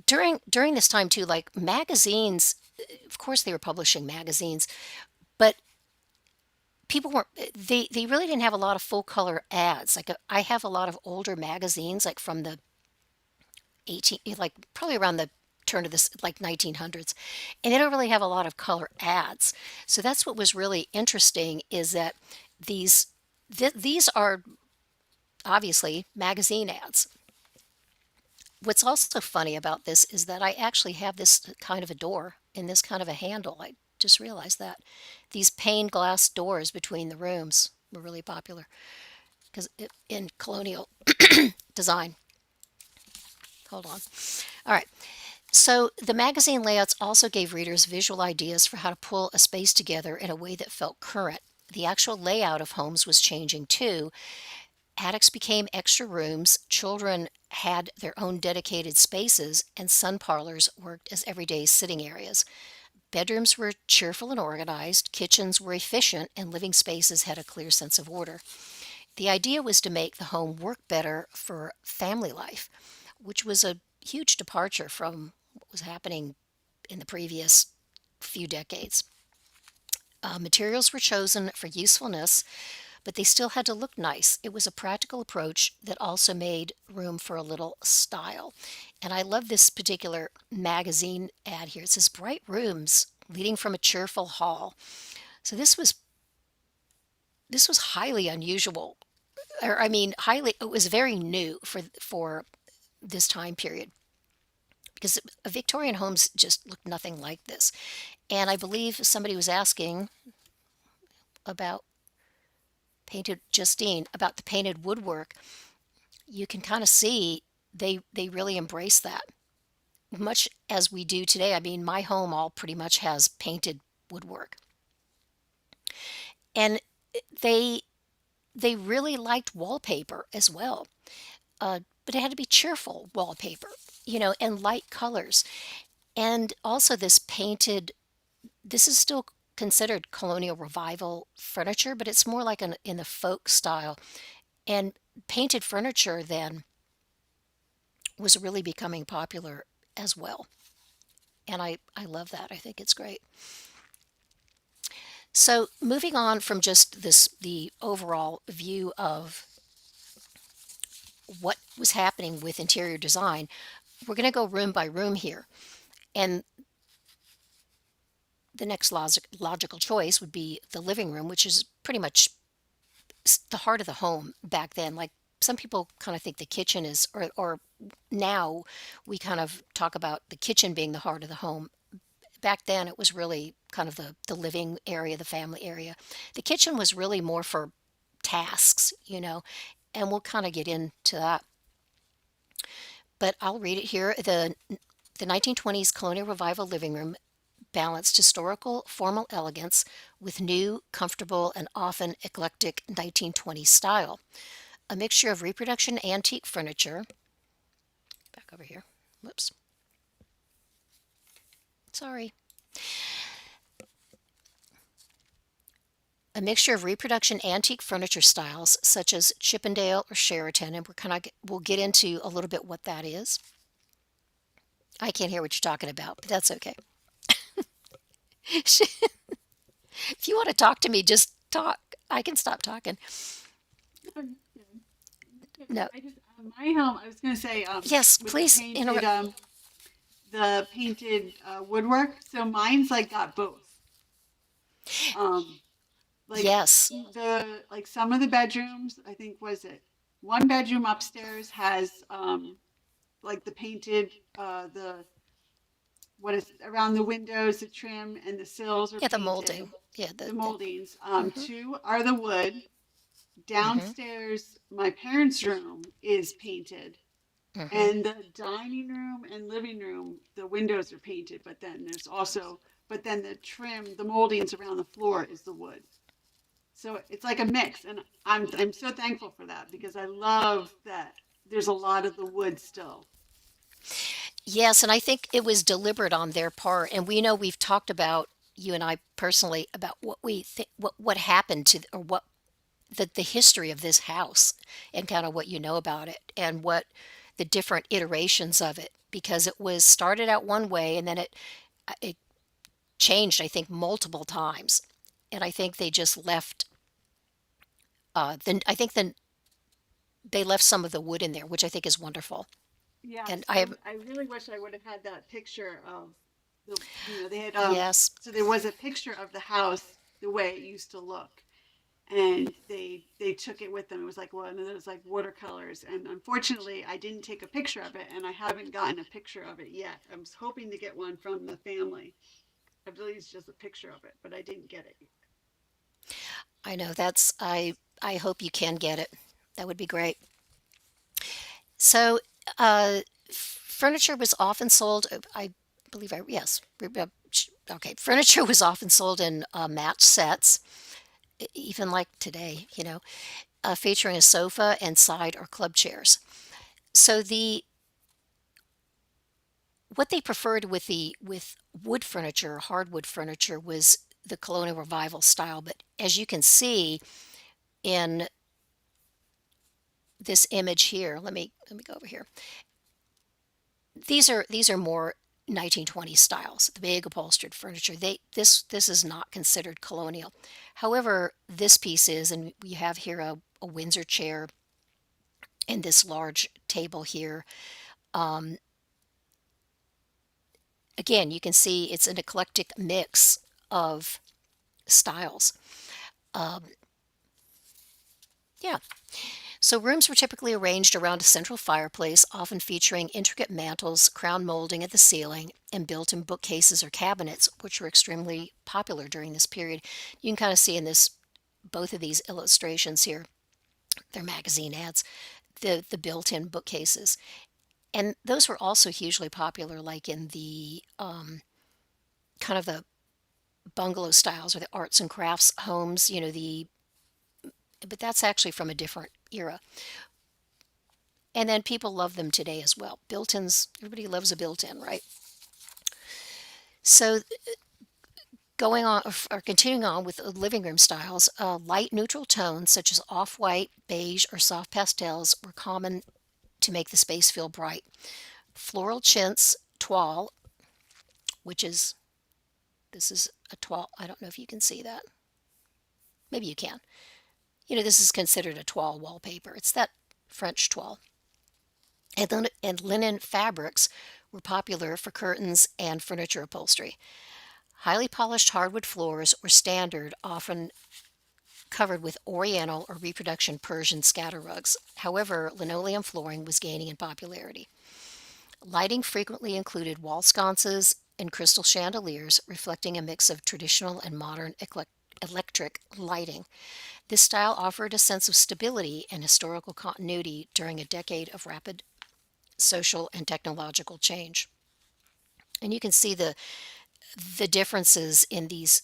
during this time too, like magazines, of course they were publishing magazines, but people weren't they really didn't have a lot of full color ads. Like I have a lot of older magazines like from the 18 like probably around the turn of this like 1900s, and they don't really have a lot of color ads. So that's what was really interesting is that these these are obviously magazine ads. What's also funny about this is that I actually have this kind of a door and this kind of a handle. I just realized that these pane glass doors between the rooms were really popular because in colonial design. Hold on. All right. So the magazine layouts also gave readers visual ideas for how to pull a space together in a way that felt current. The actual layout of homes was changing too. Attics became extra rooms, children had their own dedicated spaces, and sun parlors worked as everyday sitting areas. Bedrooms were cheerful and organized, kitchens were efficient, and living spaces had a clear sense of order. The idea was to make the home work better for family life, which was a huge departure from what was happening in the previous few decades. Materials were chosen for usefulness, but they still had to look nice. It was a practical approach that also made room for a little style. And I love this particular magazine ad here. It says bright rooms leading from a cheerful hall. So this was highly unusual. Or I mean highly it was very new for this time period because Victorian homes just looked nothing like this. And I believe somebody was asking about painted Justine about the painted woodwork. You can kind of see they really embrace that much as we do today. I mean, my home all pretty much has painted woodwork, and they they really liked wallpaper as well. But it had to be cheerful wallpaper, and light colors, and also this painted. This is still considered colonial revival furniture, but it's more like in the folk style. And painted furniture then was really becoming popular as well. And I love that. I think it's great. So moving on from just this, the overall view of what was happening with interior design, we're going to go room by room here. And the next logical choice would be the living room, which is pretty much the heart of the home back then. Like some people kind of think the kitchen is, or now we kind of talk about the kitchen being the heart of the home. Back then it was really kind of the living area, the family area. The kitchen was really more for tasks, and we'll kind of get into that. But I'll read it here. The 1920s Colonial Revival living room balanced historical, formal elegance with new, comfortable, and often eclectic 1920s style. A mixture of reproduction antique furniture. Back over here. Whoops. Sorry. A mixture of reproduction antique furniture styles such as Chippendale or Sheraton, and we'll get into a little bit what that is. I can't hear what you're talking about, but that's okay. If you want to talk to me, just talk. I can stop talking. No. I just my home. I was going to say Yes, with please interrupt. the painted woodwork. So mine's like got both. Like Yes. like some of the bedrooms, I think was it one bedroom upstairs has like the painted the what is around the windows, the trim and the sills are Yeah, the painted. molding. Yeah, The moldings. mhm. Two are the wood. Mhm. Downstairs, my parents' room is painted. Mhm. And the dining room and living room, the windows are painted, but then the trim, the moldings around the floor is the wood. So it's like a mix, and I'm so thankful for that because I love that there's a lot of the wood still. Yes, and I think it was deliberate on their part. And we know we've talked about, you and I personally, about what we think, what happened to, or what the history of this house, and kind of what you know about it, and what the different iterations of it, because it was started out one way, and then it changed, I think, multiple times. And I think they just left. Then I think then they left some of the wood in there, which I think is wonderful. Yes, And I have, I really wish I would have had that picture of the they had yes, so there was a picture of the house the way it used to look, and they took it with them. It was like one of those like watercolors, and unfortunately I didn't take a picture of it, and I haven't gotten a picture of it yet. I was hoping to get one from the family. I believe it's just a picture of it, but I didn't get it. I know that's I hope you can get it. That would be great. So, furniture was often sold. I believe I yes. Okay, furniture was often sold in match sets, even like today. Featuring a sofa and side or club chairs. So the what they preferred with wood furniture, hardwood furniture, was the colonial revival style. But as you can see in this image here, let me go over here. These are more 1920s styles, the big upholstered furniture. This is not considered colonial. However, this piece is, and we have here a Windsor chair and this large table here. Um, Again, you can see it's an eclectic mix of styles. Um, yeah. So rooms were typically arranged around a central fireplace, often featuring intricate mantels, crown molding at the ceiling, and built-in bookcases or cabinets, which were extremely popular during this period. You can kind of see in this both of these illustrations here, they're magazine ads, the built-in bookcases. And those were also hugely popular, like in the kind of the bungalow styles or the arts and crafts homes, but that's actually from a different era. And then people love them today as well. Built-ins, everybody loves a built-in, right? So going on or continuing on with living room styles, light neutral tones such as off-white, beige, or soft pastels were common to make the space feel bright. Floral chintz, toile, which is this is a toile. I don't know if you can see that. Maybe you can. This is considered a toile wallpaper. It's that French toile. And linen fabrics were popular for curtains and furniture upholstery. Highly polished hardwood floors were standard, often covered with Oriental or reproduction Persian scatter rugs. However, linoleum flooring was gaining in popularity. Lighting frequently included wall sconces and crystal chandeliers, reflecting a mix of traditional and modern electric lighting. This style offered a sense of stability and historical continuity during a decade of rapid social and technological change. And you can see the differences in these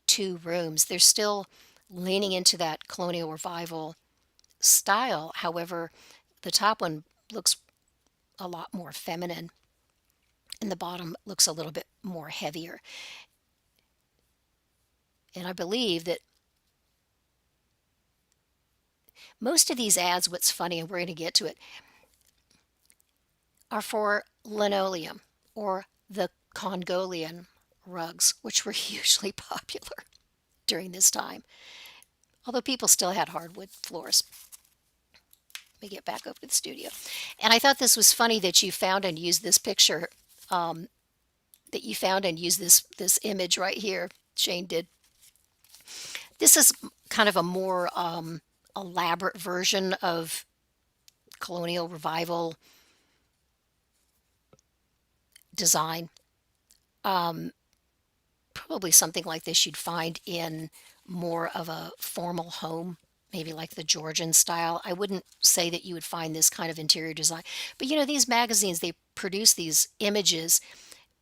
two rooms. They're still leaning into that colonial revival style. However, the top one looks a lot more feminine and the bottom looks a little bit more heavier. And I believe that most of these ads, what's funny, and we're going to get to it, are for linoleum or the Congolian rugs, which were hugely popular during this time, although people still had hardwood floors. Let me get back up to the studio. And I thought this was funny that you found and used this picture, this image right here. Shane did. This is kind of a more elaborate version of colonial revival design. Probably something like this you'd find in more of a formal home, maybe like the Georgian style. I wouldn't say that you would find this kind of interior design. But these magazines, they produce these images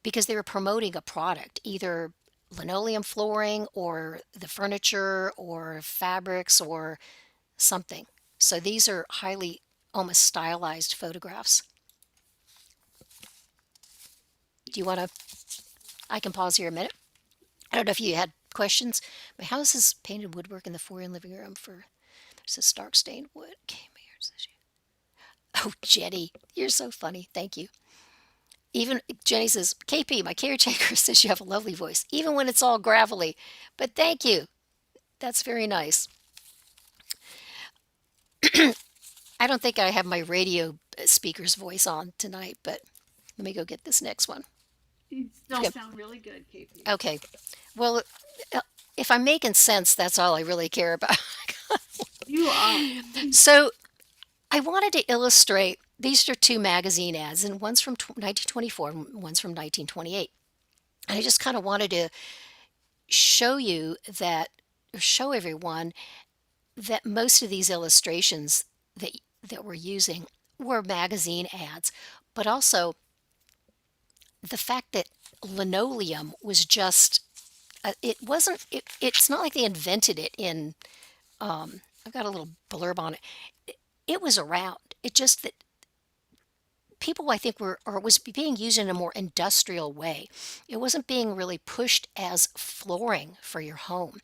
because they were promoting a product, either linoleum flooring or the furniture or fabrics or something. So these are highly almost stylized photographs. Do you want to? I can pause here a minute. I don't know if you had questions. My house is painted woodwork in the foyer and living room for there's a stark stained wood. Oh, Jenny, you're so funny. Thank you. Even Jenny says, KP, my caretaker, says you have a lovely voice, even when it's all gravelly. But thank you. That's very nice. I don't think I have my radio speaker's voice on tonight, but let me go get this next one. You still sound really good, KP. Okay. Well, if I'm making sense, that's all I really care about. You are. So I wanted to illustrate, these are two magazine ads, and one's from 1924 and one's from 1928. And I just kind of wanted to show you that, or show everyone that most of these illustrations that we're using were magazine ads, but also the fact that linoleum was just, it's not like they invented it in, I've got a little blurb on it. It was around. It just that people, I think, was being used in a more industrial way. It wasn't being really pushed as flooring for your home.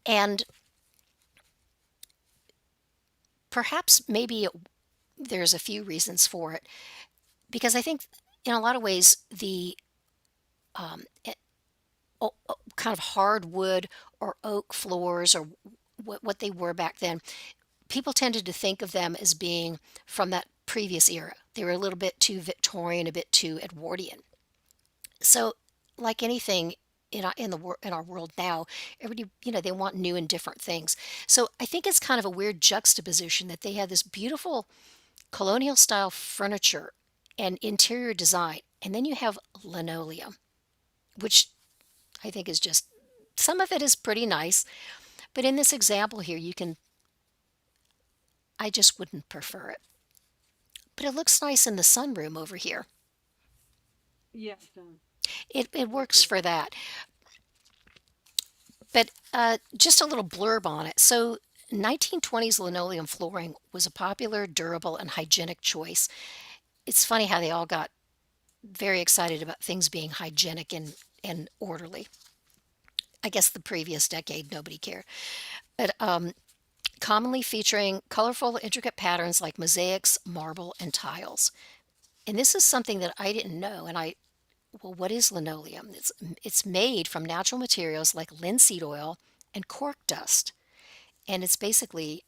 And perhaps maybe there's a few reasons for it, because I think in a lot of ways the kind of hardwood or oak floors, or what they were back then, people tended to think of them as being from that previous era. They were a little bit too Victorian, a bit too Edwardian. So, like anything in our world now, everybody, they want new and different things. So I think it's kind of a weird juxtaposition that they had this beautiful colonial style furniture and interior design, and then you have linoleum, which I think is just, some of it is pretty nice, but in this example here, I just wouldn't prefer it. But it looks nice in the sunroom over here. Yes. It works for that. But just a little blurb on it. So 1920s linoleum flooring was a popular, durable, and hygienic choice. It's funny how they all got very excited about things being hygienic and orderly. I guess the previous decade, nobody cared. But commonly featuring colorful, intricate patterns like mosaics, marble, and tiles. And this is something that I didn't know. And well, what is linoleum? It's made from natural materials like linseed oil and cork dust. And it's basically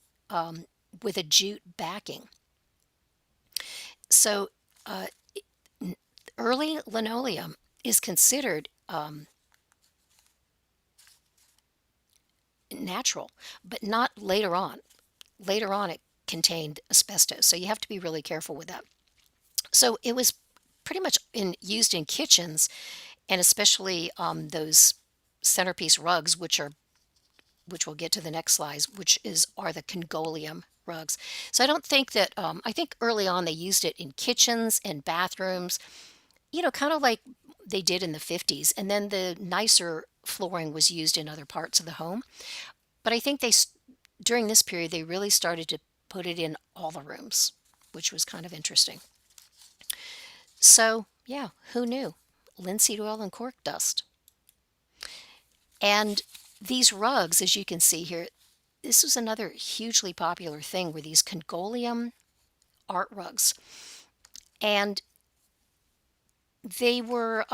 with a jute backing. So uh, early linoleum is considered natural, but not later on. Later on, it contained asbestos, so you have to be really careful with that. So it was pretty much used in kitchens, and especially those centerpiece rugs, which we'll get to the next slides, are the Congolium rugs. So I don't think that I think early on they used it in kitchens and bathrooms, kind of like they did in the 50s, and then the nicer flooring was used in other parts of the home. But I think during this period they really started to put it in all the rooms, which was kind of interesting. So yeah, who knew? Linseed oil and cork dust. And these rugs, as you can see here, this was another hugely popular thing, were these Congolium art rugs. And they were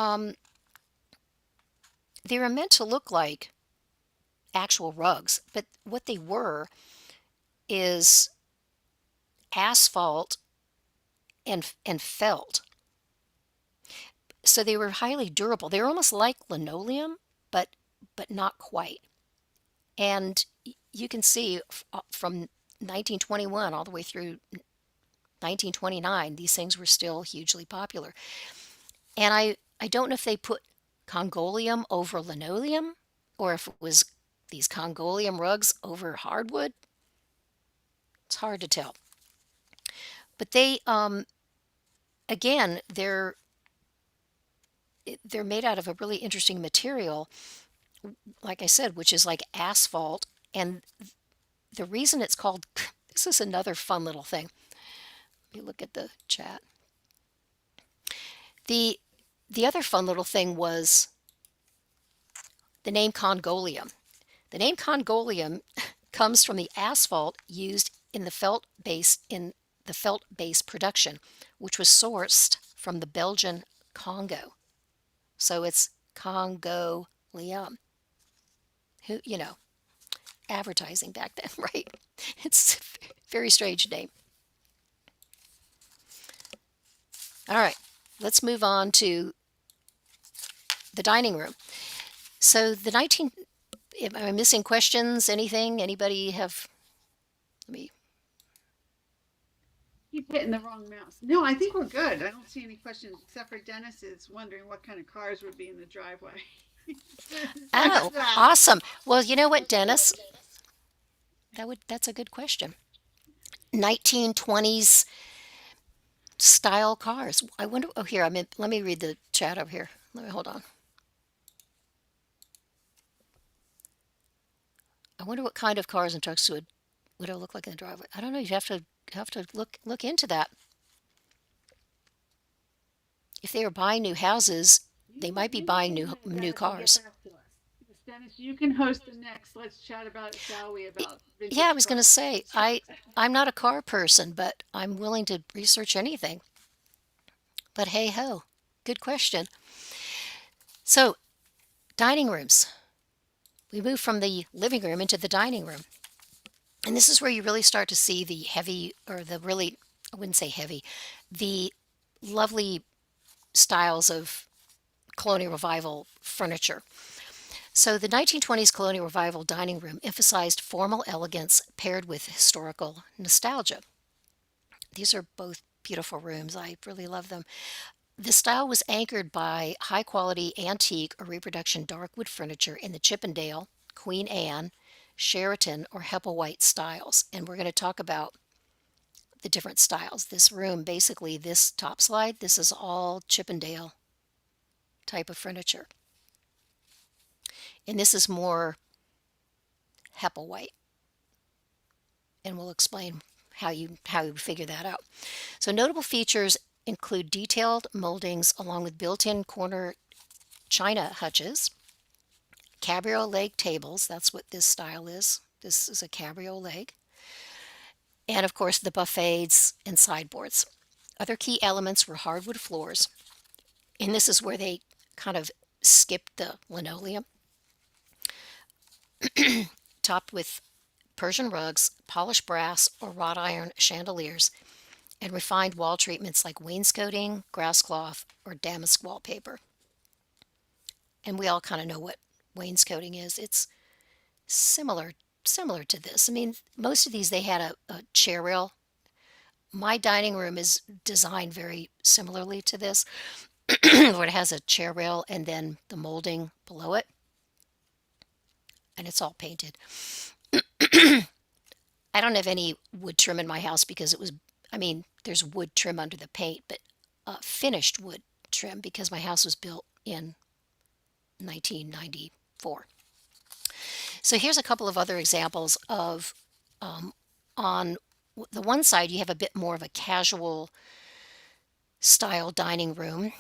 meant to look like actual rugs, but what they were is asphalt and felt. So they were highly durable. They were almost like linoleum, but not quite. And you can see from 1921 all the way through 1929, these things were still hugely popular. And I don't know if they put Congolium over linoleum or if it was these Congolium rugs over hardwood. It's hard to tell. But they, again, they're made out of a really interesting material, like I said, which is like asphalt. And the reason it's called, this is another fun little thing. Let me look at the chat. The other fun little thing was the name Congolium. The name Congolium comes from the asphalt used in the felt base production, which was sourced from the Belgian Congo. So it's Congolium. Who, advertising back then, right? It's a very strange name. All right, let's move on to the dining room. So am I missing questions? Anything? Anybody have? Let me. Keep hitting the wrong mouse. No, I think we're good. I don't see any questions except for Dennis is wondering what kind of cars would be in the driveway. Oh, awesome. Well, you know what, Dennis? That's a good question. 1920s style cars. I wonder. Oh, here. Let me read the chat over here. Hold on. I wonder what kind of cars and trucks would it look like in the driveway. I don't know. You have to look into that. If they were buying new houses, they might be buying new cars. Dennis, you can host the next. Let's chat about it, shall we? About yeah, I was going to say I'm not a car person, but I'm willing to research anything. But hey ho, good question. So, dining rooms. We move from the living room into the dining room. And this is where you really start to see the heavy, or the really, I wouldn't say heavy, the lovely styles of Colonial Revival furniture. So the 1920s Colonial Revival dining room emphasized formal elegance paired with historical nostalgia. These are both beautiful rooms. I really love them. The style was anchored by high-quality antique or reproduction dark wood furniture in the Chippendale, Queen Anne, Sheraton, or Hepplewhite styles. And we're going to talk about the different styles. This room, basically, this top slide, this is all Chippendale type of furniture. And this is more Hepplewhite. And we'll explain how you figure that out. So notable features include detailed moldings along with built-in corner china hutches, cabriole leg tables, that's what this style is. This is a cabriole leg. And of course the buffets and sideboards. Other key elements were hardwood floors. And this is where they kind of skipped the linoleum. topped with Persian rugs, polished brass or wrought iron chandeliers, and refined wall treatments like wainscoting, grass cloth, or damask wallpaper. And we all kind of know what wainscoting is. It's similar similar to this. I mean, most of these they had a chair rail. My dining room is designed very similarly to this, where it has a chair rail and then the molding below it, and it's all painted. I don't have any wood trim in my house because it was, I mean, there's wood trim under the paint, but finished wood trim because my house was built in 1994. So here's a couple of other examples of, on the one side, you have a bit more of a casual style dining room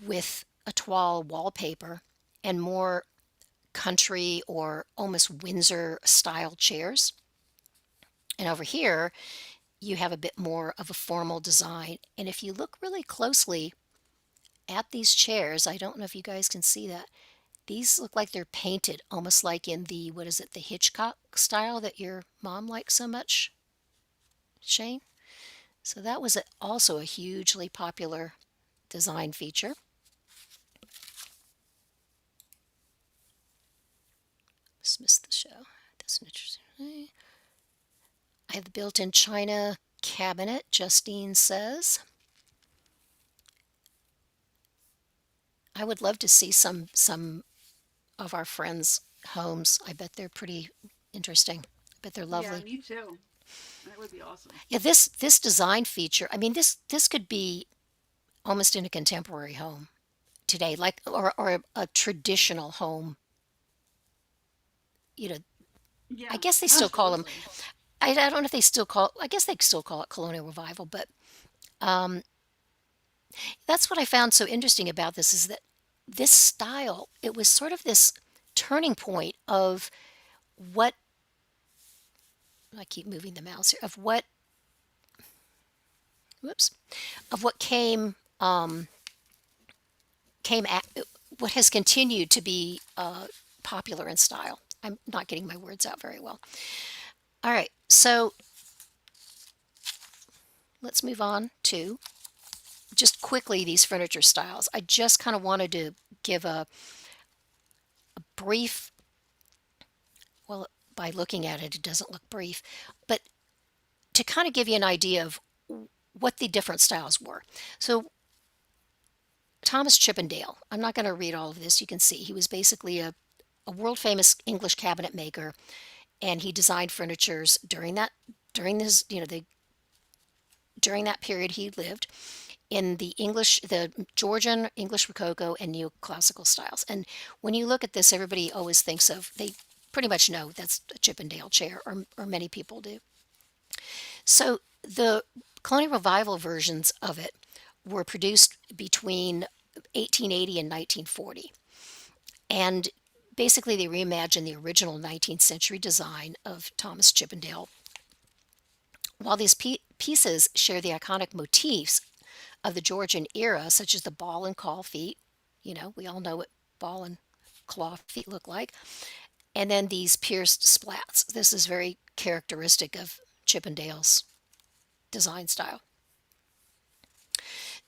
with a toile wallpaper and more country or almost Windsor style chairs. And over here, you have a bit more of a formal design. And if you look really closely at these chairs, I don't know if you guys can see that. These look like they're painted almost like in the, what is it, the Hitchcock style that your mom likes so much, Shane? So that was also a hugely popular design feature. Dismiss the show. That's an interesting. I have the built-in china cabinet, Justine says. I would love to see some of our friends' homes. I bet they're pretty interesting. I bet they're Yeah, lovely. me too. That would be awesome. Yeah, this design feature, I mean this could be almost in a contemporary home today, like or a traditional home. You know, I Yeah, guess they still call them. absolutely. I don't know if they still call. I guess they still call it colonial revival, but um, that's what I found so interesting about this is that this style, it was sort of this turning point of what I keep moving the mouse here of what whoops of what came at what has continued to be popular in style. I'm not getting my words out very well. All right, so let's move on to just quickly these furniture styles. I just kind of wanted to give a brief, well, by looking at it, it doesn't look brief, but to kind of give you an idea of what the different styles were. So Thomas Chippendale, I'm not going to read all of this. You can see he was basically a world famous English cabinet maker, and he designed furnitures during his during that period he lived in the Georgian, English Rococo, and neoclassical styles. And when you look at this, everybody always thinks of, they pretty much know that's a Chippendale chair, or many people do. So the Colonial Revival versions of it were produced between 1880 and 1940. And basically, they reimagined the original 19th century design of Thomas Chippendale. While these pieces share the iconic motifs of the Georgian era, such as the ball and claw feet, we all know what ball and claw feet look like, and then these pierced splats. This is very characteristic of Chippendale's design style.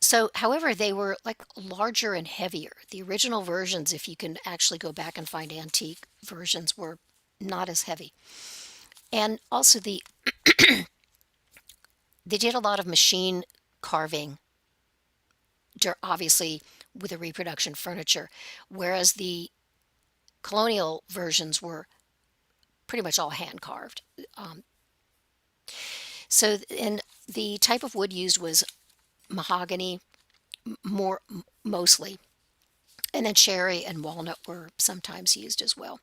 So, however, they were like larger and heavier. The original versions, if you can actually go back and find antique versions, were not as heavy. And also they did a lot of machine carving, obviously with the reproduction furniture, whereas the colonial versions were pretty much all hand carved. And the type of wood used was mahogany, more mostly, and then cherry and walnut were sometimes used as well.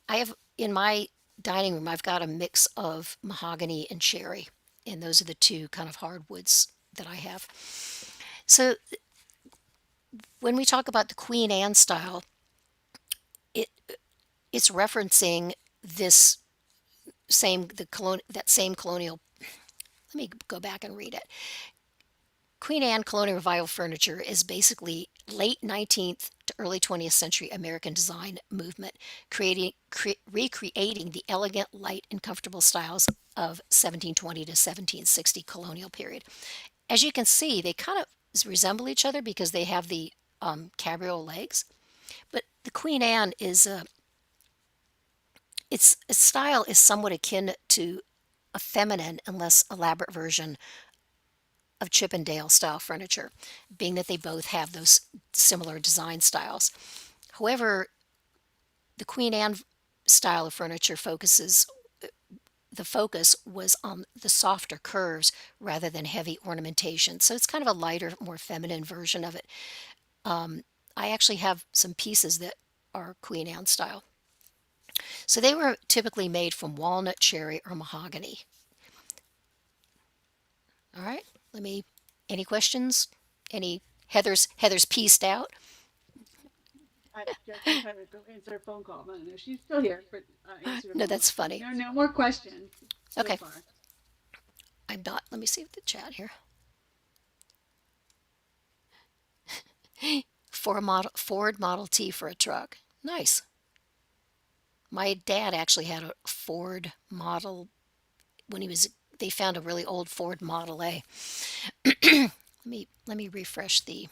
I have in my dining room, I've got a mix of mahogany and cherry, and those are the two kind of hardwoods that I have. So when we talk about the Queen Anne style, it it's referencing this that same colonial. Let me go back and read it. Queen Anne colonial revival furniture is basically late 19th to early 20th century American design movement, recreating the elegant, light, and comfortable styles of 1720 to 1760 colonial period. As you can see, they kind of resemble each other because they have the cabriole legs, but the Queen Anne is its style is somewhat akin to a feminine and less elaborate version of Chippendale style furniture, being that they both have those similar design styles. However, the Queen Anne style of furniture the focus was on the softer curves rather than heavy ornamentation. So it's kind of a lighter, more feminine version of it. I actually have some pieces that are Queen Anne style. So they were typically made from walnut, cherry, or mahogany. All right, any questions? Any Heather's pieced out? I just had to go answer a phone call. I know she's still here, but answer the No, phone that's call. funny. No more questions so Okay, far. I'm not. Let me see the chat here. Ford Model T for a truck. Nice. My dad actually had a Ford Model when they found a really old Ford Model A. Let me refresh the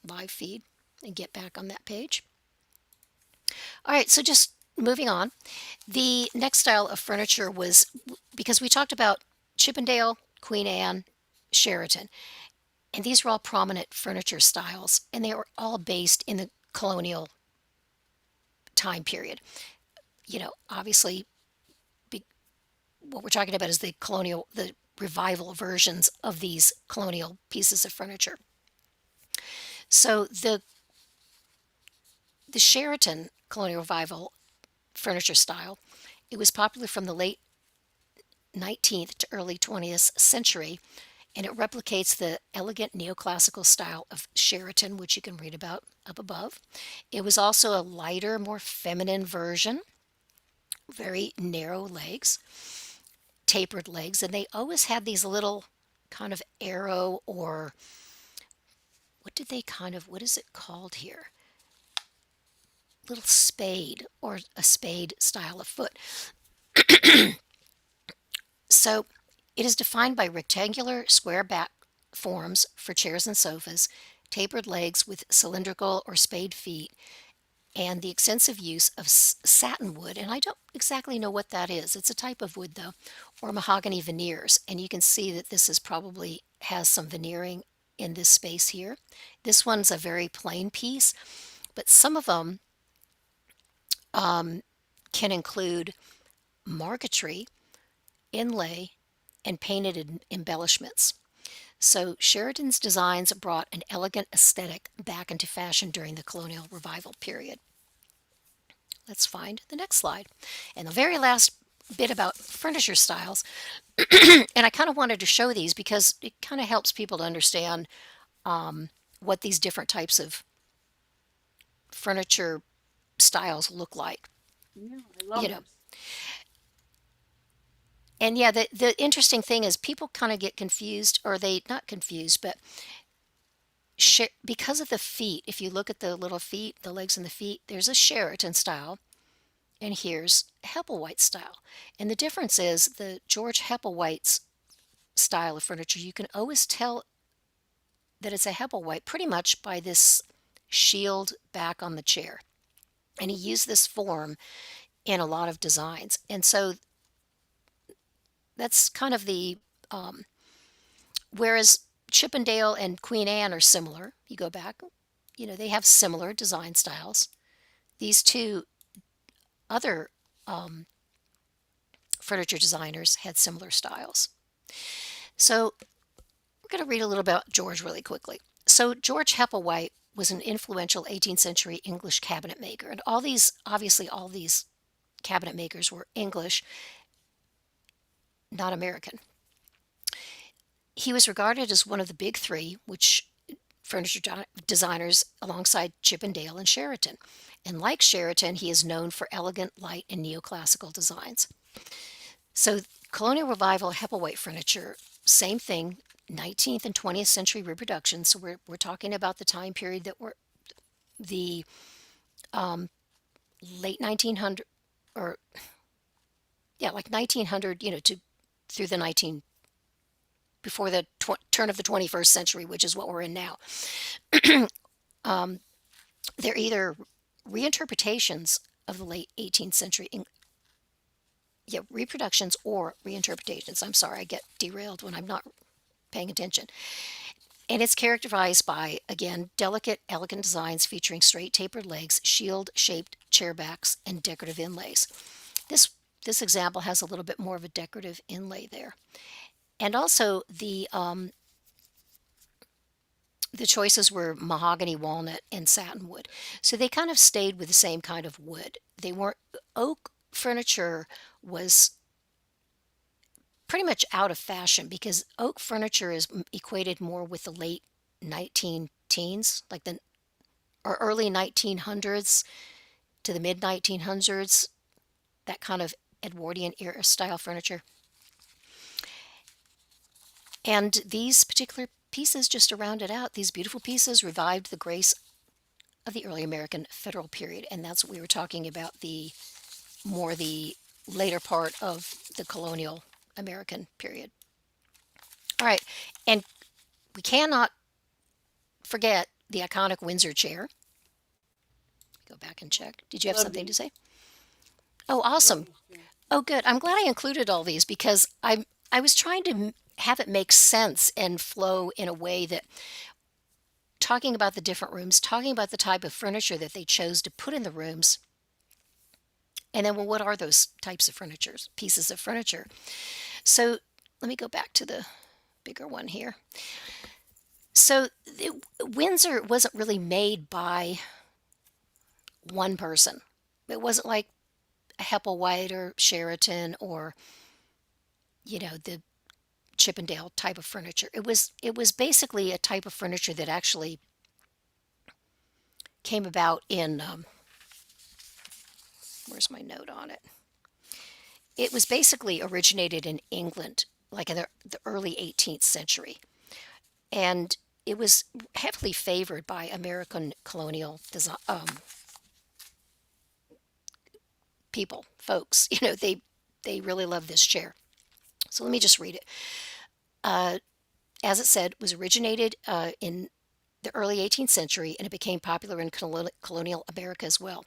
live feed and get back on that page. All right, so just moving on. The next style of furniture was, because we talked about Chippendale, Queen Anne, Sheraton, and these were all prominent furniture styles, and they were all based in the colonial time period. Obviously, what we're talking about is the revival versions of these colonial pieces of furniture. So the Sheraton colonial revival furniture style, it was popular from the late 19th to early 20th century, and it replicates the elegant neoclassical style of Sheraton, which you can read about up above. It was also a lighter, more feminine version, very narrow legs, tapered legs, and they always had these little kind of arrow, or what is it called here? Little spade, or a spade style of foot. So it is defined by rectangular square back forms for chairs and sofas, tapered legs with cylindrical or spade feet, and the extensive use of satin wood, and I don't exactly know what that is. It's a type of wood though, or mahogany veneers, and you can see that this is probably has some veneering in this space here. This one's a very plain piece, but some of them can include marquetry, inlay, and painted embellishments. So Sheraton's designs brought an elegant aesthetic back into fashion during the colonial revival period. Let's find the next slide. And the very last bit about furniture styles, and I kind of wanted to show these because it kind of helps people to understand what these different types of furniture styles look like. Yeah, I love You know, this. and yeah, the interesting thing is people kind of get confused, or they not confused, but because of the feet. If you look at the little feet, the legs and the feet, there's a Sheraton style, and here's Hepplewhite style. And the difference is the George Hepplewhite's style of furniture. You can always tell that it's a Hepplewhite pretty much by this shield back on the chair. And he used this form in a lot of designs. And so that's kind of whereas Chippendale and Queen Anne are similar. You go back, they have similar design styles. These two other furniture designers had similar styles. So we're going to read a little about George really quickly. So George Hepplewhite was an influential 18th century English cabinet maker. And all these cabinet makers were English, not American. He was regarded as one of the big three, which furniture designers alongside Chippendale and Sheraton. And like Sheraton, he is known for elegant, light, and neoclassical designs. So colonial revival Hepplewhite furniture, same thing, 19th and 20th century reproductions. So we're talking about the time period that were the late 1900, or yeah, like 1900, to through the 19 before the turn of the 21st century, which is what we're in now. They're either reinterpretations of the late 18th century, yeah, reproductions or reinterpretations. I'm sorry, I get derailed when I'm not paying attention. And it's characterized by, again, delicate, elegant designs featuring straight tapered legs, shield-shaped chair backs, and decorative inlays. This this example has a little bit more of a decorative inlay there. And also the choices were mahogany, walnut, and satin wood. So they kind of stayed with the same kind of wood. They weren't Oak furniture was pretty much out of fashion because oak furniture is equated more with the late 19 teens, like the or early 1900s to the mid 1900s, that kind of Edwardian era style furniture. And these particular pieces, just to round it out, these beautiful pieces revived the grace of the early American federal period. And that's what we were talking about, the later part of the colonial American period. All right. And we cannot forget the iconic Windsor chair. Go back and check. Did you have Love something to these. say? Oh, Love awesome. these. Yeah. Oh, good. I'm glad I included all these because I was trying to have it make sense and flow in a way that talking about the different rooms, talking about the type of furniture that they chose to put in the rooms, and then, well, what are those types of pieces of furniture? So let me go back to the bigger one here. So Windsor wasn't really made by one person. It wasn't like a Hepplewhite or Sheraton or the Chippendale type of furniture. It was basically a type of furniture that actually came about in where's my note on it? It was basically originated in England, like in the early 18th century, and it was heavily favored by American colonial people, folks. They really love this chair. So let me just read it. As it said, was originated in the early 18th century, and it became popular in colonial America as well,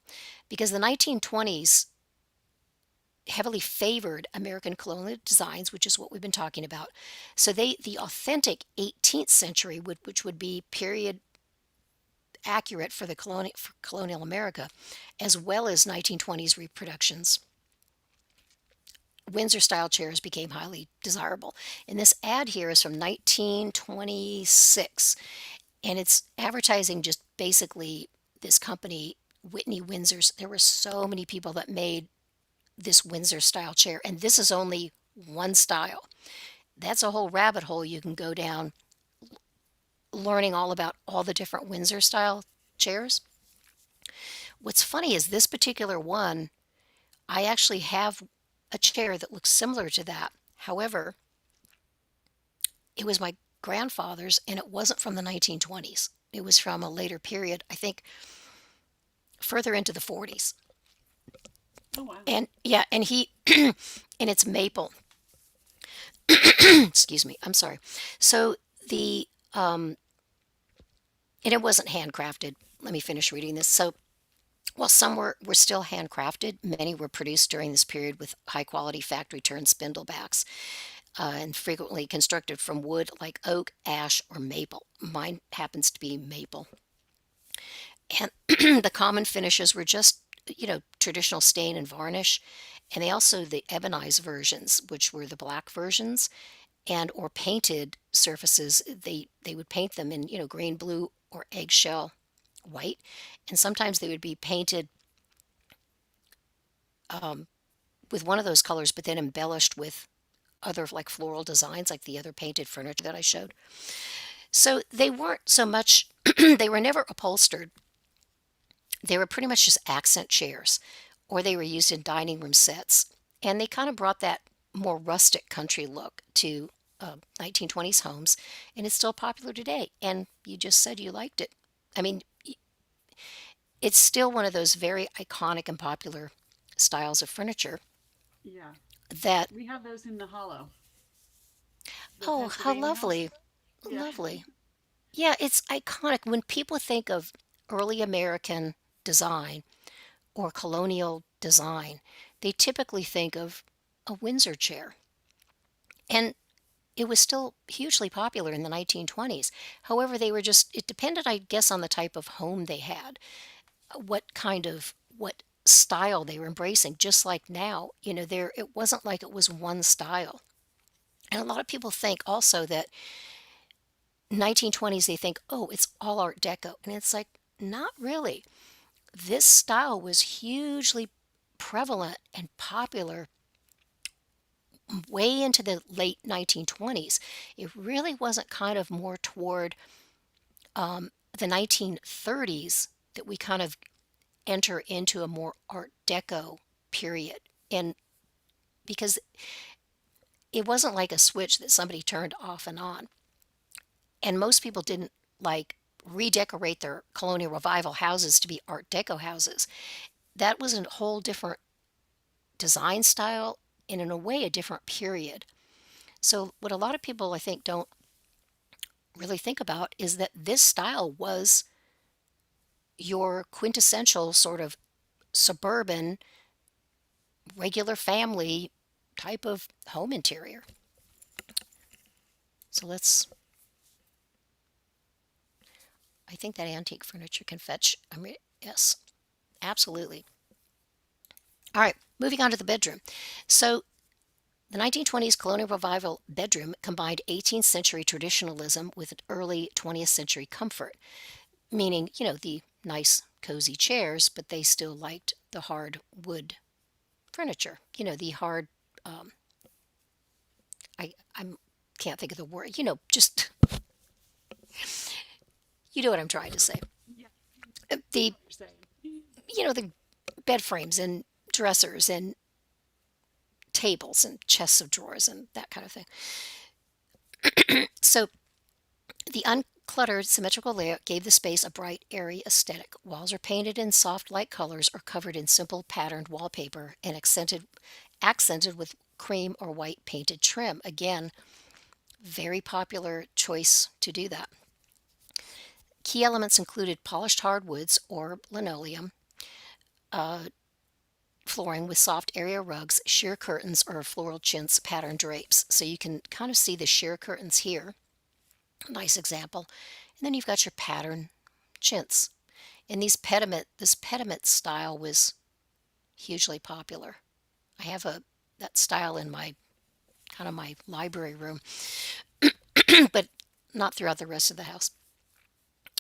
because the 1920s heavily favored American colonial designs, which is what we've been talking about. So the authentic 18th century, which would be period accurate for for colonial America, as well as 1920s reproductions, Windsor style chairs became highly desirable. And this ad here is from 1926, and it's advertising just basically this company, Whitney Windsor's. There were so many people that made this Windsor style chair, and this is only one style. That's a whole rabbit hole you can go down learning all about all the different Windsor style chairs. What's funny is this particular one, I actually have a chair that looks similar to that. However, it was my grandfather's and it wasn't from the 1920s. It was from a later period, I think further into the 40s. Oh wow. And yeah, and he and it's maple. Excuse me. I'm sorry. So the and it wasn't handcrafted. Let me finish reading this. So while some were still handcrafted, many were produced during this period with high quality factory turned spindle backs, and frequently constructed from wood like oak, ash, or maple. Mine happens to be maple. And the common finishes were just, traditional stain and varnish. And they also, the ebonized versions, which were the black versions, and or painted surfaces, they would paint them in, green, blue, or eggshell white. And sometimes they would be painted with one of those colors, but then embellished with other like floral designs, like the other painted furniture that I showed. So they weren't so much, they were never upholstered. They were pretty much just accent chairs, or they were used in dining room sets. And they kind of brought that more rustic country look to 1920s homes, and it's still popular today. And you just said you liked it. I mean, it's still one of those very iconic and popular styles of furniture Yeah. that, We have those in the Hollow, the oh, how Pennsylvania house. lovely, Yeah. lovely. Yeah, it's iconic. When people think of early American design or colonial design, they typically think of a Windsor chair. And it was still hugely popular in the 1920s. However, it depended, I guess, on the type of home they had, what style they were embracing. Just like now, it wasn't like it was one style. And a lot of people think also that 1920s, they think, oh, it's all Art Deco. And it's like, not really. This style was hugely prevalent and popular way into the late 1920s. It really wasn't kind of more toward the 1930s that we kind of enter into a more Art Deco period. And because it wasn't like a switch that somebody turned off and on. And most people didn't like redecorate their colonial revival houses to be Art Deco houses. That was a whole different design style and, in a way, a different period. So, what a lot of people, I think, don't really think about is that this style was your quintessential sort of suburban, regular family type of home interior. So, I think that antique furniture can fetch, yes, absolutely. All right, moving on to the bedroom. So, the 1920s colonial revival bedroom combined 18th century traditionalism with early 20th century comfort, meaning, the nice, cozy chairs, but they still liked the hard wood furniture, the hard, um, I can't think of the word, just, you know what I'm trying to say. Yeah. I know The, what you're saying. the bed frames and dressers and tables and chests of drawers and that kind of thing. So the uncluttered, symmetrical layout gave the space a bright, airy aesthetic. Walls are painted in soft, light colors or covered in simple patterned wallpaper and accented with cream or white painted trim. Again, very popular choice to do that. Key elements included polished hardwoods or linoleum, flooring with soft area rugs, sheer curtains, or floral chintz pattern drapes. So you can kind of see the sheer curtains here. Nice example. And then you've got your pattern chintz. And this pediment style was hugely popular. I have that style in my library room, but not throughout the rest of the house.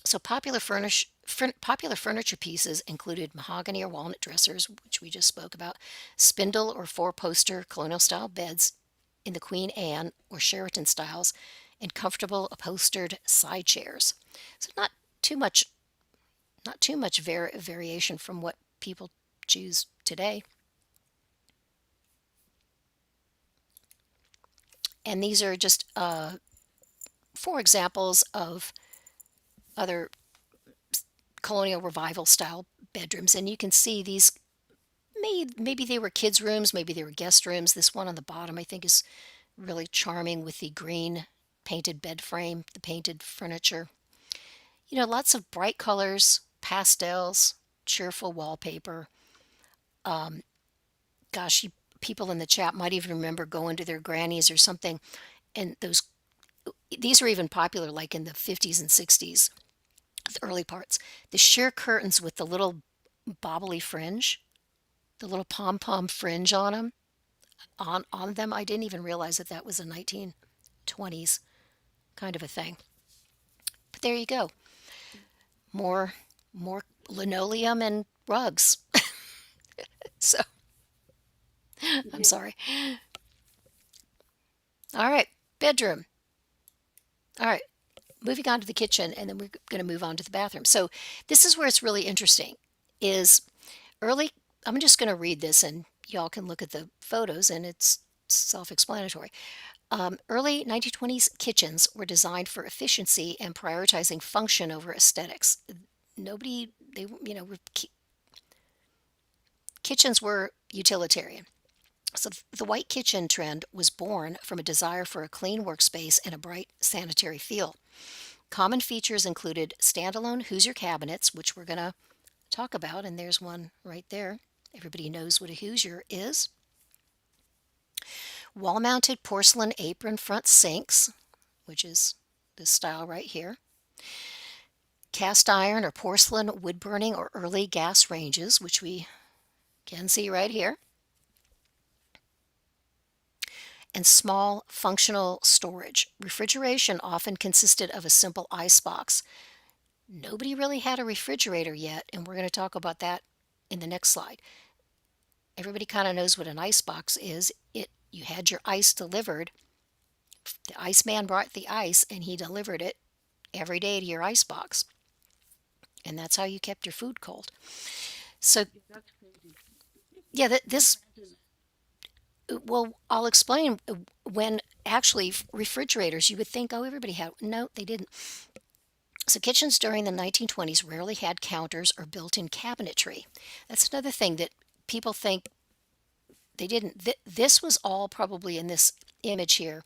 So popular furniture pieces included mahogany or walnut dressers, which we just spoke about, spindle or four-poster colonial style beds in the Queen Anne or Sheraton styles, and comfortable upholstered side chairs. So not too much variation from what people choose today. And these are just four examples of other colonial revival style bedrooms. And you can see these, maybe they were kids' rooms, maybe they were guest rooms. This one on the bottom, I think, is really charming with the green painted bed frame, the painted furniture. Lots of bright colors, pastels, cheerful wallpaper. Gosh, people in the chat might even remember going to their grannies or something, and these were even popular like in the 50s and 60s, the early parts. The sheer curtains with the little bobbly fringe, the little pom-pom fringe on them. I didn't even realize that was a 1920s kind of a thing. But there you go. More linoleum and rugs. So, I'm Yeah. sorry. All right, bedroom. All right, moving on to the kitchen, and then we're going to move on to the bathroom. So this is where it's really interesting. Is early. I'm just going to read this, and y'all can look at the photos, and it's self-explanatory. Early 1920s kitchens were designed for efficiency and prioritizing function over aesthetics. Nobody, they, kitchens were utilitarian. So the white kitchen trend was born from a desire for a clean workspace and a bright sanitary feel. Common features included standalone Hoosier cabinets, which we're going to talk about, and there's one right there. Everybody knows what a Hoosier is. Wall-mounted porcelain apron front sinks, which is this style right here. Cast iron or porcelain wood burning or early gas ranges, which we can see right here. And small functional storage. Refrigeration often consisted of a simple ice box. Nobody really had a refrigerator yet, and we're going to talk about that in the next slide. Everybody kind of knows what an ice box is. You had your ice delivered. The iceman brought the ice and he delivered it every day to your ice box. And that's how you kept your food cold. So That's crazy. yeah, this well, I'll explain. When actually refrigerators, you would think, oh, everybody had. No, they didn't. So kitchens during the 1920s rarely had counters or built-in cabinetry. That's another thing that people think they didn't. This was all probably in this image here.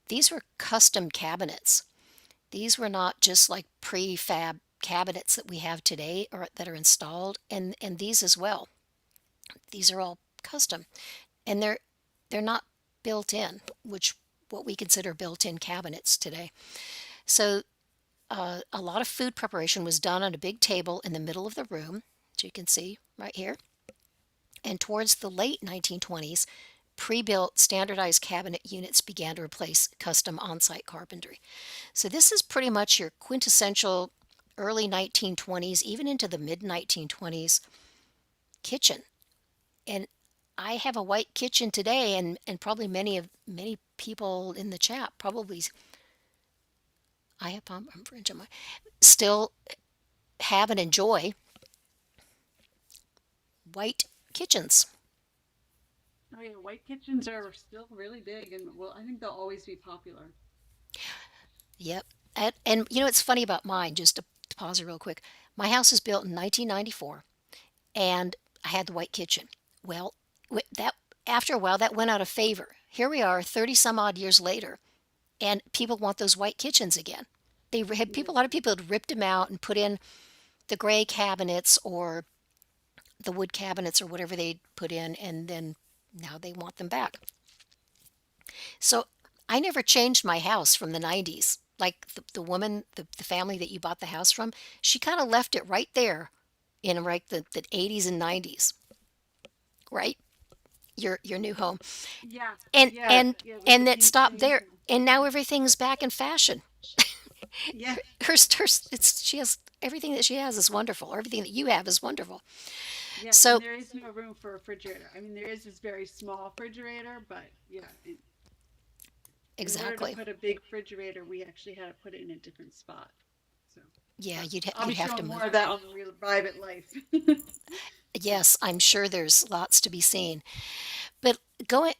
These were custom cabinets. These were not just like prefab cabinets that we have today or that are installed, and these as well. These are all custom, and they're not built in, which what we consider built-in cabinets today. So a lot of food preparation was done on a big table in the middle of the room, as you can see right here. And towards the late 1920s, pre-built standardized cabinet units began to replace custom on-site carpentry. So this is pretty much your quintessential early 1920s, even into the mid 1920s kitchen. And I have a white kitchen today, and probably many people in the chat probably I have I'm French, still have and enjoy white kitchens. Oh yeah, white kitchens are still really big, and well, I think they'll always be popular. Yep. And you know what's funny about mine, just to pause it real quick. My house was built in 1994, and I had the white kitchen. Well, that after a while that went out of favor. Here we are 30 some odd years later, and people want those white kitchens again. They had Yeah. a lot of people had ripped them out and put in the gray cabinets or the wood cabinets or whatever they put in, and then now they want them back. So I never changed my house from the 90s. Like the woman, the family that you bought the house from, she kind of left it right there in like the 80s and 90s, right? Your new home. Yeah, And yeah, and yeah. With the and it pink stopped paint there. And now everything's back in fashion. yeah, She has everything that she has is wonderful. Or everything that you have is wonderful. yes, and So there is no room for a refrigerator. I mean, there is this very small refrigerator, but yeah, in order to exactly. put a big refrigerator, we actually had to put it in a different spot. So, Yeah, but I'll you'd be have to showing more move. of that on the Real Private Life. Yes, I'm sure there's lots to be seen. But going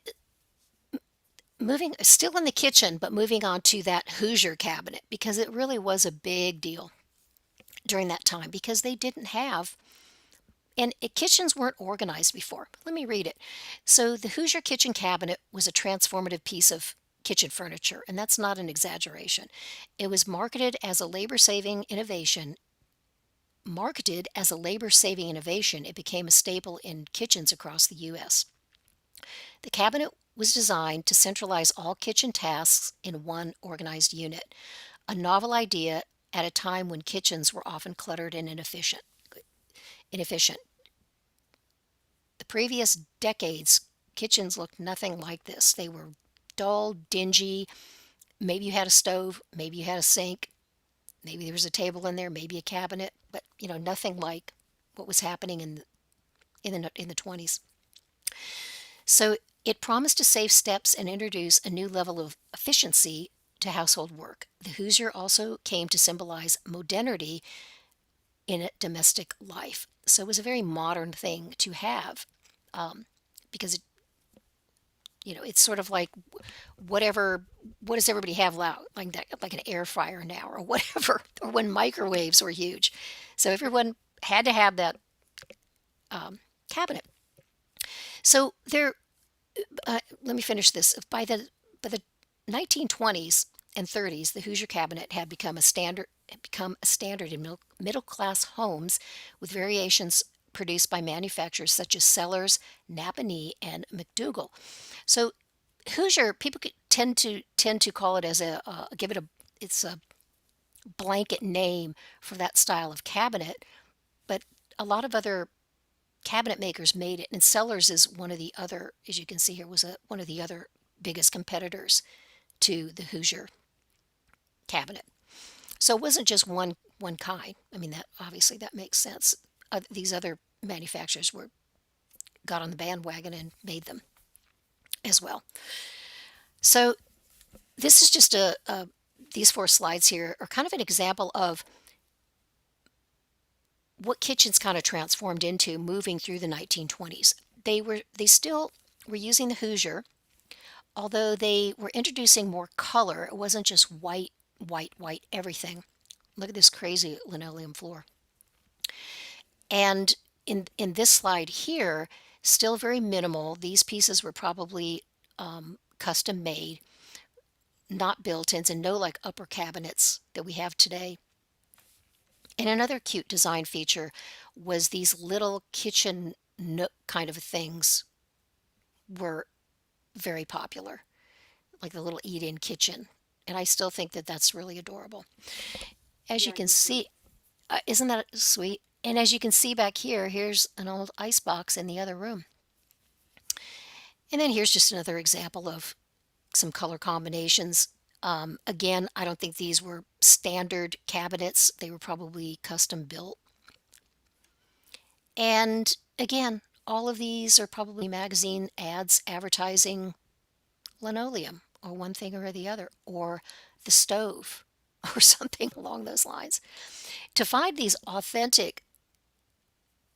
moving still in the kitchen, but moving on to that Hoosier cabinet because it really was a big deal during that time because they didn't have kitchens weren't organized before. Let me read it. So the Hoosier kitchen cabinet was a transformative piece of kitchen furniture, and that's not an exaggeration. It was marketed as a labor-saving innovation. It became a staple in kitchens across the US. The cabinet was designed to centralize all kitchen tasks in one organized unit, a novel idea at a time when kitchens were often cluttered and inefficient. The previous decades, kitchens looked nothing like this. They were dull, dingy. Maybe you had a stove, maybe you had a sink, maybe there was a table in there, maybe a cabinet, but nothing like what was happening in the 20s. So it promised to save steps and introduce a new level of efficiency to household work. The Hoosier also came to symbolize modernity in domestic life. So it was a very modern thing to have because It's sort of like whatever. What does everybody have now? Like that, like an air fryer now, or whatever, or when microwaves were huge. So everyone had to have that cabinet. So there, let me finish this. By the 1920s and 30s, the Hoosier cabinet had become a standard in middle class homes, with variations produced by manufacturers such as Sellers, Napanee, and McDougall. So Hoosier, people tend to call it as give it a it's a blanket name for that style of cabinet, but a lot of other cabinet makers made it, and Sellers is one of the other, as you can see here, was one of the other biggest competitors to the Hoosier cabinet. So it wasn't just one kind. I mean, that obviously that makes sense. These other manufacturers were got on the bandwagon and made them as well. So this is just these four slides here are kind of an example of what kitchens kind of transformed into moving through the 1920s. They still were using the Hoosier, although they were introducing more color. It wasn't just white, white, white, everything. Look at this crazy linoleum floor. And in this slide here, still very minimal. These pieces were probably custom made, not built-ins, and no like upper cabinets that we have today. And another cute design feature was these little kitchen nook kind of things were very popular, like the little eat-in kitchen. And I still think that that's really adorable. As you Yeah, I can do too. see, isn't that sweet? And as you can see back here, here's an old ice box in the other room. And then here's just another example of some color combinations. Again, I don't think these were standard cabinets. They were probably custom built. And again, all of these are probably magazine ads advertising linoleum or one thing or the other, or the stove or something along those lines. To find these authentic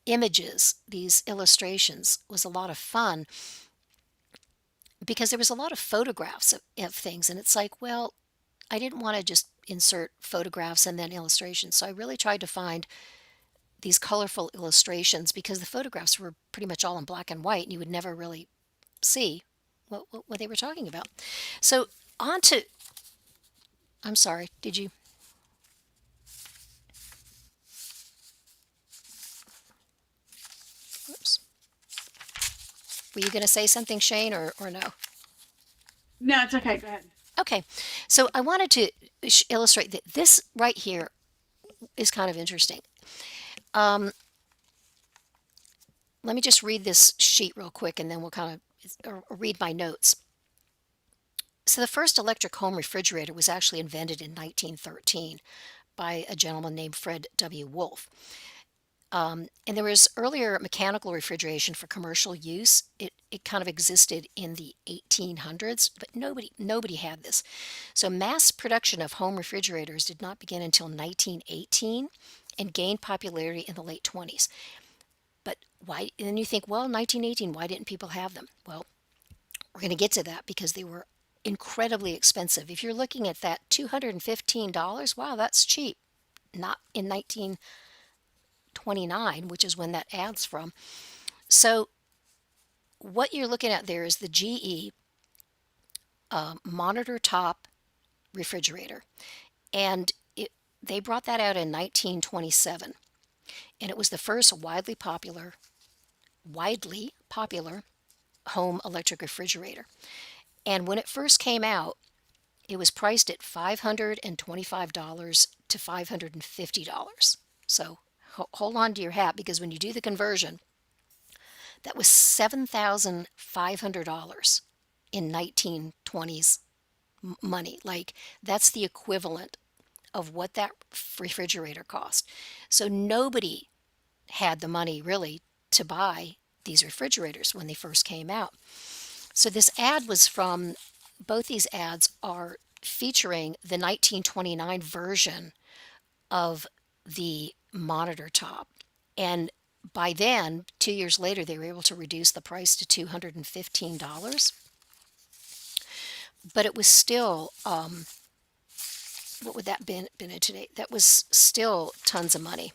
images, these illustrations, was a lot of fun because there was a lot of photographs of things. And it's like, well, I didn't want to just insert photographs and then illustrations. So I really tried to find these colorful illustrations because the photographs were pretty much all in black and white and you would never really see what they were talking about. So on to, I'm sorry, did you? Oops. Were you going to say something, Shane, or no? No, it's okay. Go ahead. Okay, so I wanted to illustrate that this right here is kind of interesting. Um, Let me just read this sheet real quick and then we'll kind of or read my notes. So the first electric home refrigerator was actually invented in 1913 by a gentleman named Fred W. Wolf. And there was earlier mechanical refrigeration for commercial use. It kind of existed in the 1800s, but nobody had this. So mass production of home refrigerators did not begin until 1918 and gained popularity in the late 20s. But why? And then you think, well, 1918, why didn't people have them? Well, we're going to get to that because they were incredibly expensive. If you're looking at that $215, wow, that's cheap. Not in 1929, which is when that ad's from. So what you're looking at there is the GE monitor top refrigerator. And they brought that out in 1927. And it was the first widely popular home electric refrigerator. And when it first came out, it was priced at $525 to $550. So hold on to your hat because when you do the conversion, that was $7,500 in 1920s money. Like that's the equivalent of what that refrigerator cost. So nobody had the money really to buy these refrigerators when they first came out. So this ad was from, both these ads are featuring the 1929 version of the monitor top. And by then, 2 years later, they were able to reduce the price to $215. but it was still, what would that been in today? That was still tons of money.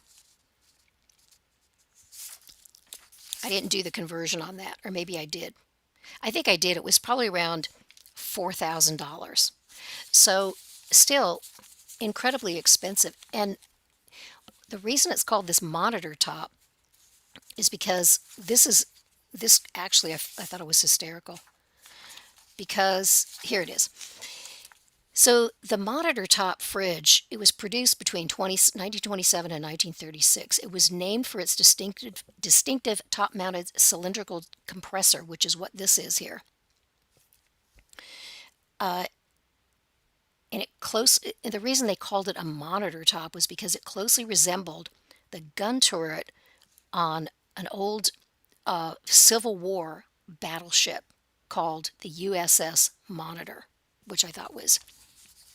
I didn't do the conversion on that, or maybe I did. I think I did. It was probably around $4,000. So still incredibly expensive. And the reason it's called this monitor top is because this actually, I thought it was hysterical because here it is. So the monitor top fridge, it was produced between 1927 and 1936. It was named for its distinctive top-mounted cylindrical compressor, which is what this is here. And the reason they called it a monitor top was because it closely resembled the gun turret on an old Civil War battleship called the USS Monitor, which I thought was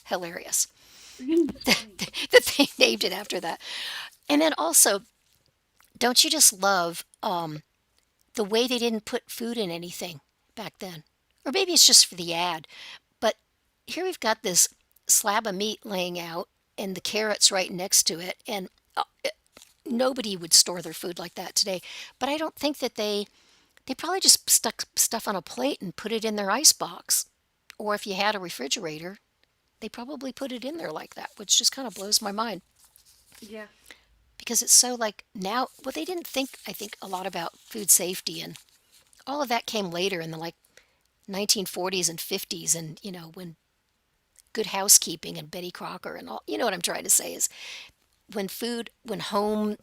hilarious. That they named it after that. And then also, don't you just love the way they didn't put food in anything back then? Or maybe it's just for the ad. But here we've got this slab of meat laying out and the carrots right next to it. And nobody would store their food like that today. But I don't think that they probably just stuck stuff on a plate and put it in their ice box. Or if you had a refrigerator, they probably put it in there like that, which just kind of blows my mind. Yeah. Because it's so like now, well, they didn't think, I think, a lot about food safety, and all of that came later in the like 1940s and 50s, and when Good Housekeeping and Betty Crocker and all, what I'm trying to say is when home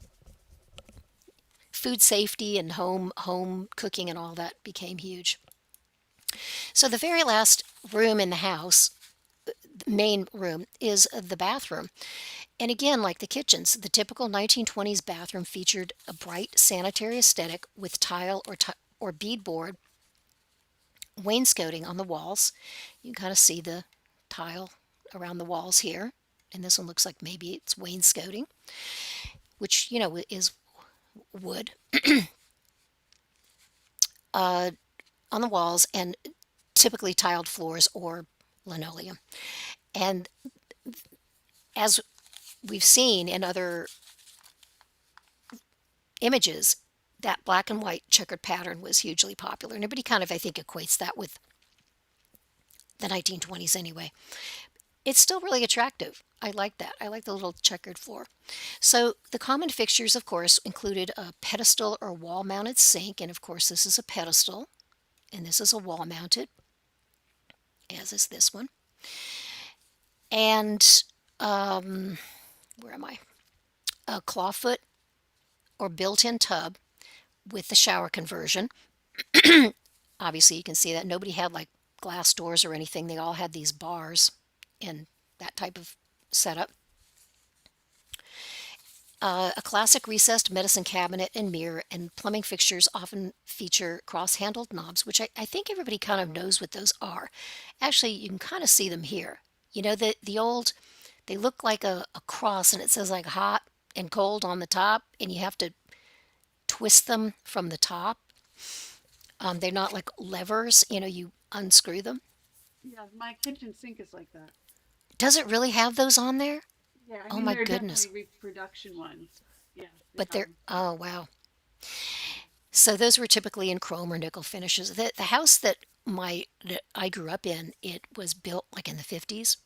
food safety and home cooking and all that became huge. So the very last room in the house, main room, is the bathroom. And again, like the kitchens, the typical 1920s bathroom featured a bright sanitary aesthetic with tile or beadboard wainscoting on the walls. You can kind of see the tile around the walls here. And this one looks like maybe it's wainscoting, which, is wood on the walls, and typically tiled floors or linoleum. And as we've seen in other images, that black and white checkered pattern was hugely popular. And everybody kind of, I think, equates that with the 1920s anyway. It's still really attractive. I like that. I like the little checkered floor. So the common fixtures, of course, included a pedestal or wall-mounted sink. And of course, this is a pedestal. And this is a wall-mounted, as is this one. And where am I? A clawfoot or built-in tub with the shower conversion. Obviously, you can see that nobody had like glass doors or anything. They all had these bars and that type of setup. A classic recessed medicine cabinet and mirror, and plumbing fixtures often feature cross-handled knobs, which I think everybody kind of knows what those are. Actually, you can kind of see them here. The old, they look like a cross, and it says like hot and cold on the top, and you have to twist them from the top. They're not like levers, you unscrew them. Yeah, my kitchen sink is like that. Does it really have those on there? Yeah, I Oh mean my there are goodness. definitely reproduction ones. Yeah, But they're, oh wow. So those were typically in chrome or nickel finishes. The house that I grew up in, it was built like in the 50s,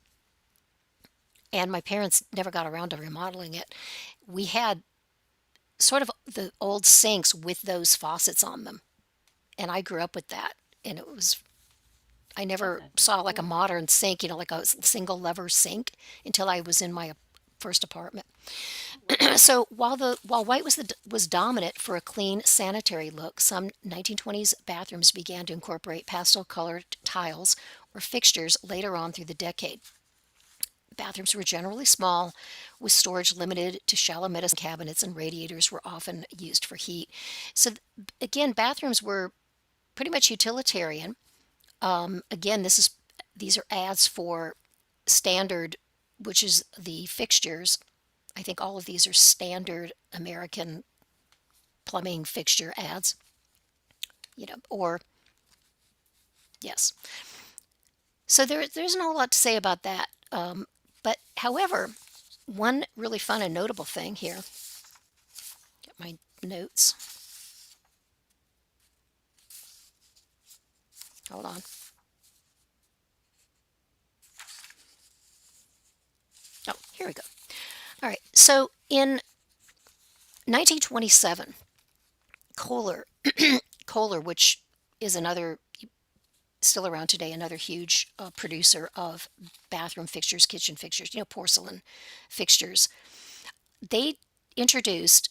and my parents never got around to remodeling it. We had sort of the old sinks with those faucets on them, and I grew up with that. And I never saw like a modern sink, like a single lever sink until I was in my first apartment. So while white was dominant for a clean, sanitary look, some 1920s bathrooms began to incorporate pastel-colored tiles or fixtures later on through the decade. Bathrooms were generally small, with storage limited to shallow medicine cabinets, and radiators were often used for heat. So again, bathrooms were pretty much utilitarian. Again, these are ads for standard, which is the fixtures. I think all of these are standard American plumbing fixture ads, or yes. So there's not a lot to say about that. But however, one really fun and notable thing here, get my notes. Hold on. Oh, here we go. All right. So in 1927, Kohler, Kohler, which is another still around today, another huge producer of bathroom fixtures, kitchen fixtures, porcelain fixtures. They introduced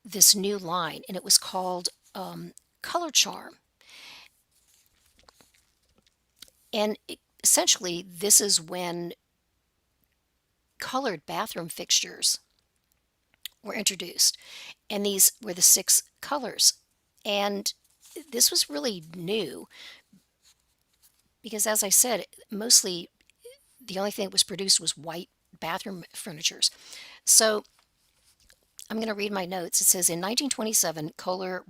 this new line, and it was called Color Charm. And essentially, this is when colored bathroom fixtures were introduced, and these were the 6 colors. And this was really new because, as I said, mostly the only thing that was produced was white bathroom furnitures. So I'm going to read my notes. It says in 1927, Kohler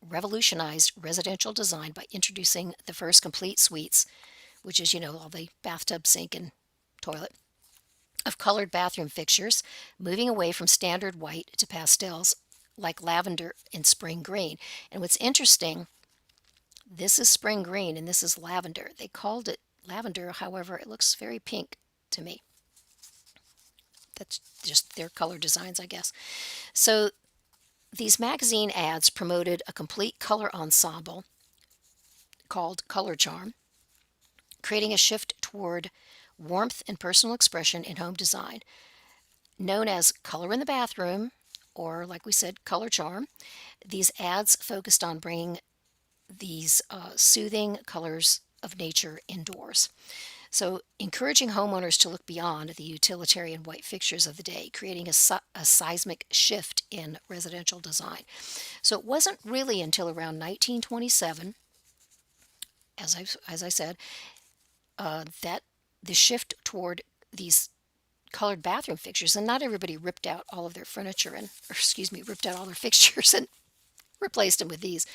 revolutionized residential design by introducing the first complete suites, which is, all the bathtub, sink, and toilet, of colored bathroom fixtures, moving away from standard white to pastels like lavender and spring green. And what's interesting, this is spring green and this is lavender. They called it lavender, however, it looks very pink to me. That's just their color designs, I guess. So these magazine ads promoted a complete color ensemble called Color Charm, creating a shift toward warmth and personal expression in home design. Known as Color in the Bathroom, or like we said, Color Charm, these ads focused on bringing these soothing colors of nature indoors. So, encouraging homeowners to look beyond the utilitarian white fixtures of the day, creating a seismic shift in residential design. So, it wasn't really until around 1927, as I said, that the shift toward these colored bathroom fixtures, and not everybody ripped out all of their furniture ripped out all their fixtures and replaced them with these.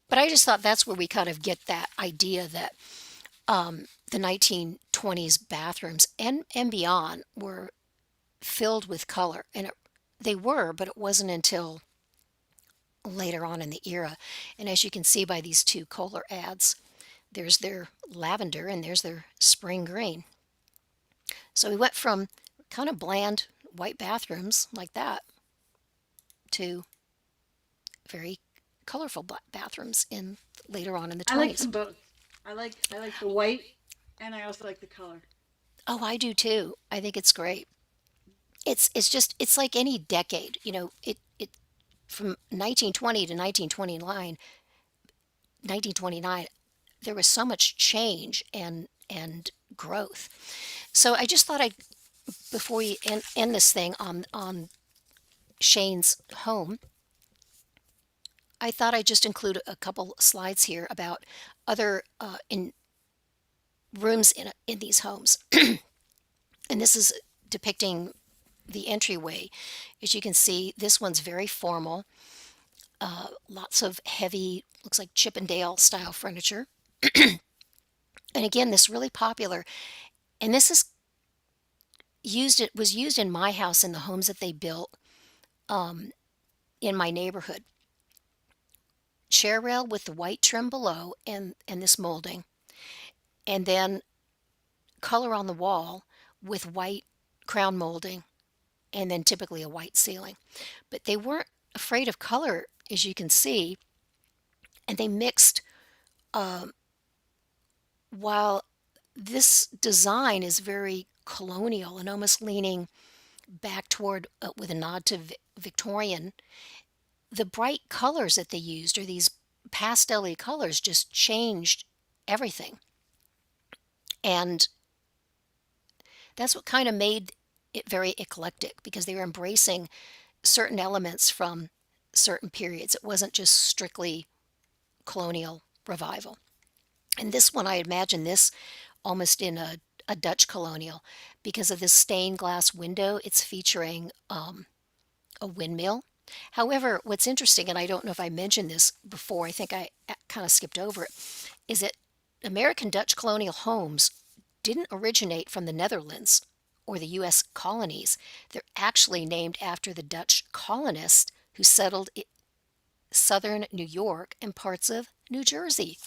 But I just thought that's where we kind of get that idea that the 1920s bathrooms and beyond were filled with color. And they were, but it wasn't until later on in the era. And as you can see by these 2 Kohler ads, there's their lavender and there's their spring green. So we went from kind of bland white bathrooms like that to very colorful bathrooms in later on in the 20s. I like them both. I like the white, and I also like the color. Oh, I do too. I think it's great. It's like any decade, it from 1920 to 1929, there was so much change and growth. So I just thought before we end this thing on Shane's home, I thought I'd just include a couple slides here about other in rooms in these homes. And this is depicting the entryway. As you can see, this one's very formal. Lots of heavy, looks like Chippendale style furniture. And again, this really popular. And this was used in my house in the homes that they built in my neighborhood. Chair rail with the white trim below and this molding. And then color on the wall with white crown molding and then typically a white ceiling. But they weren't afraid of color, as you can see, and they mixed. While this design is very colonial and almost leaning back toward with a nod to Victorian, the bright colors that they used, or these pastel-y colors, just changed everything. And that's what kind of made it very eclectic, because they were embracing certain elements from certain periods. It wasn't just strictly colonial revival. And this one, I imagine this almost in a Dutch colonial, because of this stained glass window. It's featuring a windmill. However, what's interesting, and I don't know if I mentioned this before, I think I kind of skipped over it, is that American Dutch colonial homes didn't originate from the Netherlands or the U.S. colonies. They're actually named after the Dutch colonists who settled southern New York and parts of New Jersey.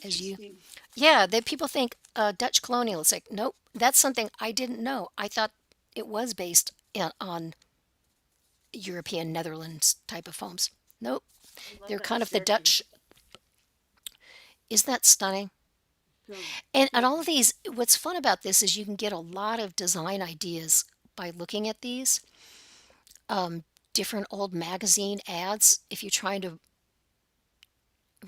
As you, Interesting. yeah, that people think Dutch colonial. It's like, nope, that's something I didn't know. I thought it was based on European Netherlands type of homes. Nope, I love they're that kind of the staircase. Dutch. Isn't that stunning? So And all of pretty. these, what's fun about this is you can get a lot of design ideas by looking at these different old magazine ads. If you're trying to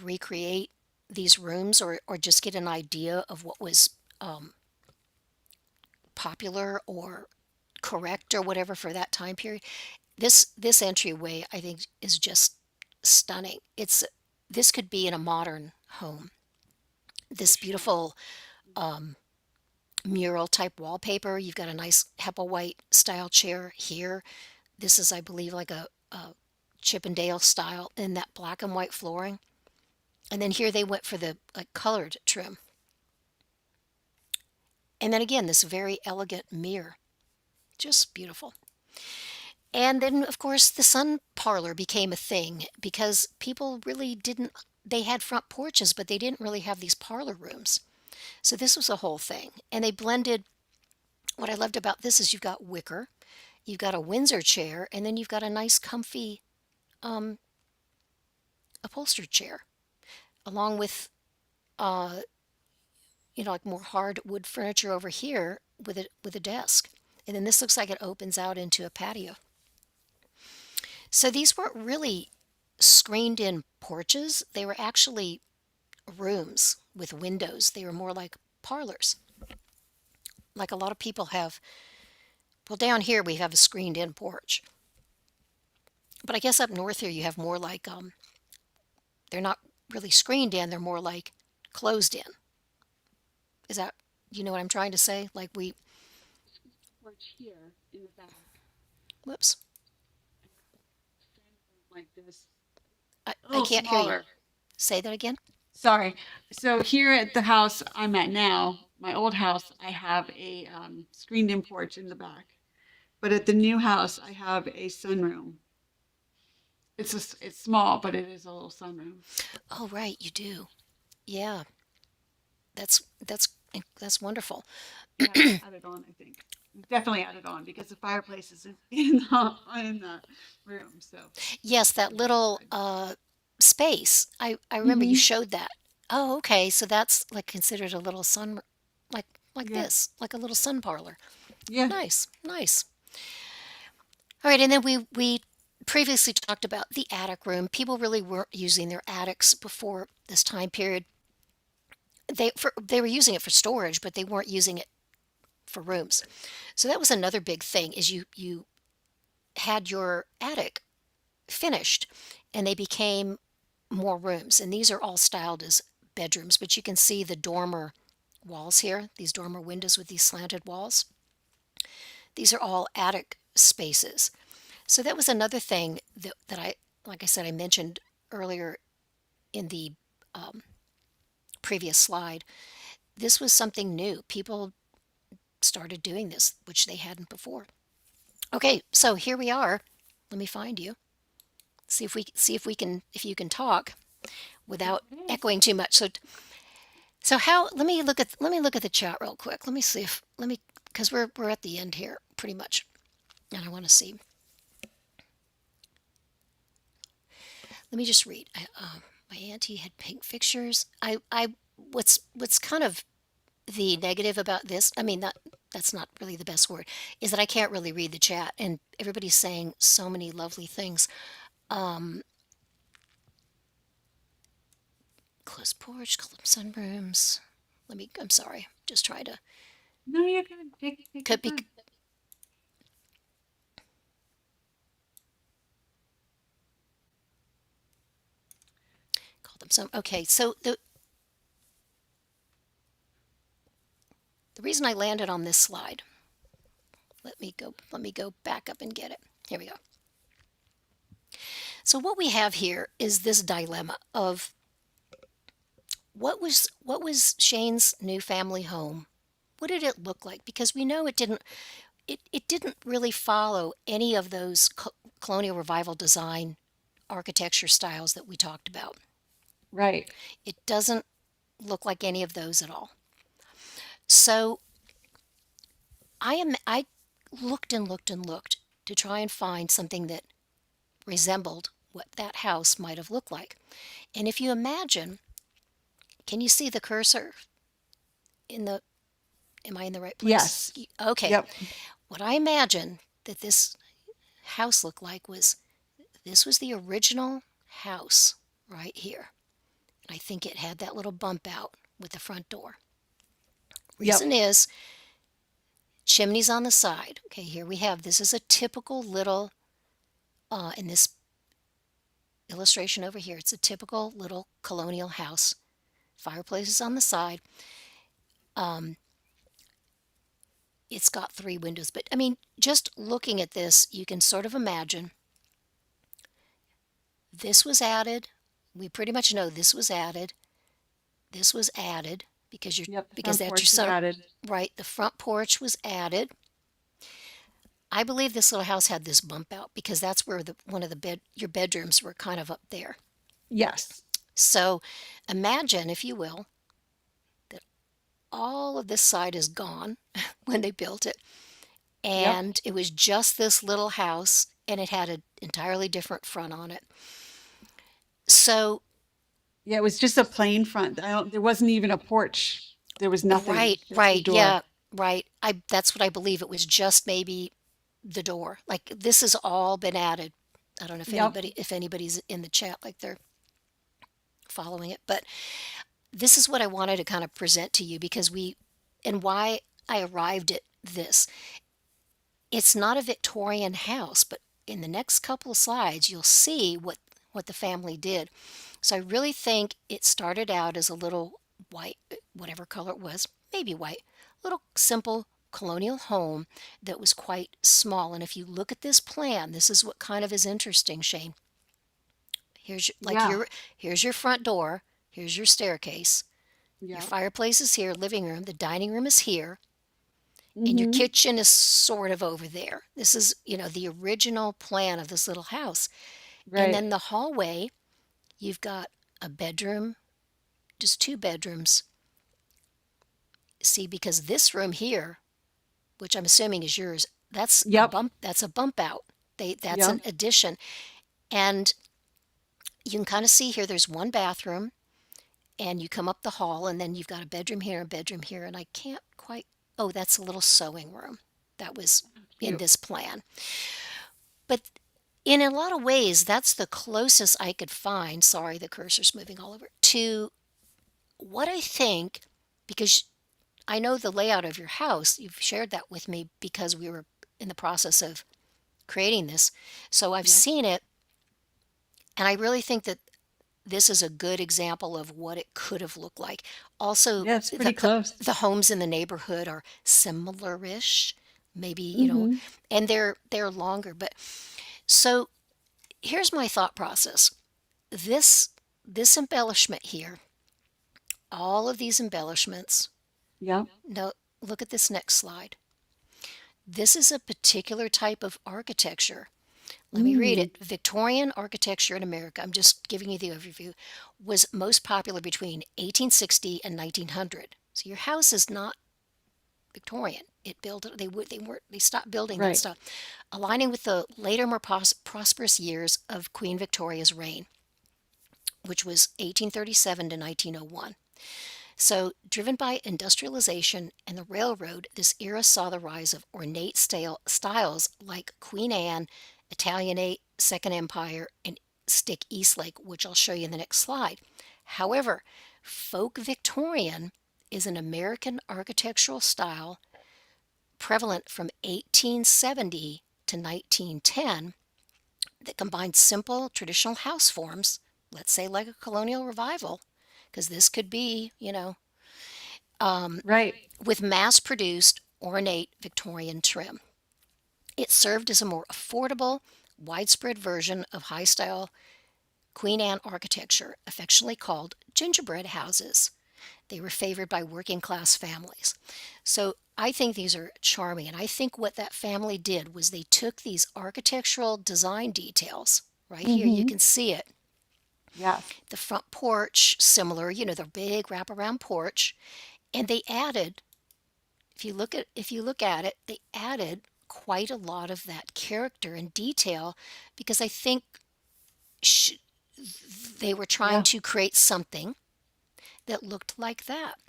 recreate these rooms or just get an idea of what was popular or correct or whatever for that time period, this entryway I think is just stunning. This could be in a modern home. For This sure. beautiful mural type wallpaper. You've got a nice Hepplewhite style chair here. This is, I believe, like a Chippendale style in that black and white flooring. And then here they went for the like colored trim. And then again, this very elegant mirror. Just beautiful. And then, of course, the sun parlor became a thing because people really didn't, they had front porches, but they didn't really have these parlor rooms. So this was a whole thing. And they blended, what I loved about this is you've got wicker, you've got a Windsor chair, and then you've got a nice, comfy upholstered chair, along with, uh, like more hardwood furniture over here with a desk. And then this looks like it opens out into a patio. So these weren't really screened in porches. They were actually rooms with windows. They were more like parlors. Like a lot of people have, well, down here we have a screened in porch. But I guess up north here you have more like, they're not really screened in, they're more like closed in. Is that, you know what I'm trying to say? Like Porch here in the back, whoops, like this. A I little can't hear you. smaller. Say that again. Sorry. So here at the house I'm at now, my old house, I have a screened-in porch in the back. But at the new house, I have a sunroom. It's small, but it is a little sunroom. Oh, right, you do. Yeah, that's that's that's wonderful. Yeah, it's added on, I think. Definitely added on because the fireplace is in the room. So Yes, that on that little side. space. I remember you Mm-hmm. showed that. Oh, okay. So that's like considered a little sun, like Yeah. this, like a little sun parlor. Yeah. Nice, nice. All right, and then we previously talked about the attic room. People really weren't using their attics before this time period. They were using it for storage, but they weren't using it for rooms. So that was another big thing is you had your attic finished and they became more rooms. And these are all styled as bedrooms, but you can see the dormer walls here, these dormer windows with these slanted walls. These are all attic spaces. So that was another thing that I, like I said, I mentioned earlier in the previous slide. This was something new. People started doing this, which they hadn't before. Okay, so here we are. Let me find you. See if we can if you can talk There without it is. echoing too much. So how? Let me look at the chat real quick. Let me see if let me because we're at the end here pretty much, and I want to see. Let me just read. My auntie had pink fixtures. What's kind of the negative about this? I mean, that's not really the best word. Is that I can't really read the chat, and everybody's saying so many lovely things. Closed porch, closed sunrooms. I'm sorry. Just try to. No, you're good. Take your Could be time. call them some. Okay, so the reason I landed on this slide. Let me go back up and get it. Here we go. So what we have here is this dilemma of what was Shane's new family home? What did it look like? Because we know it didn't really follow any of those colonial revival design architecture styles that we talked about. Right. It doesn't look like any of those at all. So I looked and looked and looked to try and find something that resembled what that house might have looked like. And if you imagine, can you see the cursor in the am I in the right place? Yes. Okay. Yep. What I imagined that this house looked like was this was the original house right here. I think it had that little bump out with the front door. Reason Yep. is chimneys on the side. Okay, here we have this is a typical little in this illustration over here. It's a typical little colonial house. Fireplaces on the side. Um, it's got 3 windows, but I mean, just looking at this, you can sort of imagine this was added. We pretty much know this was added. This was added Yep. The because front that's your porch was son, added. right? The front porch was added. I believe this little house had this bump out because that's where one of the your bedrooms were kind of up there. Yes. So imagine, if you will, that all of this side is gone when they built it, Yep. and it was just this little house, and it had an entirely different front on it. So Yeah, it was just a plain front. There wasn't even a porch. There was nothing. right, Just the right, door. yeah, right. That's what I believe. It was just maybe the door. Like this has all been added. I don't know Yep. if anybody's in the chat like they're following it, but this is what I wanted to kind of present to you because and why I arrived at this. It's not a Victorian house, but in the next couple of slides, you'll see what the family did. So I really think it started out as a little white, whatever color it was, maybe white, little simple colonial home that was quite small. And if you look at this plan, this is what kind of is interesting, Shane. Yeah. Here's your front door, here's your staircase, your Yep. fireplace is here, living room, the dining room is here, and your Mm-hmm. kitchen is sort of over there. This is, the original plan of this little house. And Right. then the hallway, you've got a bedroom, just 2 bedrooms. See, because this room here, which I'm assuming is yours, Yep. that's a bump out. That's Yep. an addition. And you can kind of see here there's one bathroom and you come up the hall and then you've got a bedroom here, a bedroom here, and I can't quite oh, that's a little sewing room. That was in Cute. this plan. But in a lot of ways, that's the closest I could find. Sorry, the cursor's moving all over. To what I think, because I know the layout of your house. You've shared that with me because we were in the process of creating this. So I've Yep. seen it, and I really think that this is a good example of what it could have looked like. Also, Yeah, it's pretty close. the homes in the neighborhood are similar-ish, maybe, Mm-hmm. and they're longer. But so here's my thought process. This embellishment here, all of these embellishments. Yep. Now, look at this next slide. This is a particular type of architecture. Let me read Mm. it. Victorian architecture in America, I'm just giving you the overview, was most popular between 1860 and 1900. So your house is not Victorian. They stopped building that Right. stuff, aligning with the later more prosperous years of Queen Victoria's reign, which was 1837 to 1901. So, driven by industrialization and the railroad, this era saw the rise of ornate styles like Queen Anne, Italianate, Second Empire, and Stick Eastlake, which I'll show you in the next slide. However, folk Victorian is an American architectural style prevalent from 1870 to 1910 that combines simple traditional house forms, let's say like a colonial revival, because this could be, Right. with mass produced ornate Victorian trim. It served as a more affordable, widespread version of high style Queen Anne architecture, affectionately called gingerbread houses. They were favored by working class families. So I think these are charming. And I think what that family did was they took these architectural design details. Right here, you Mm-hmm. can see it. Yes. The front porch, similar, the big wraparound porch. And they added, if you look at it, they added quite a lot of that character and detail because I think sh- they were trying Yeah. to create something that looked like that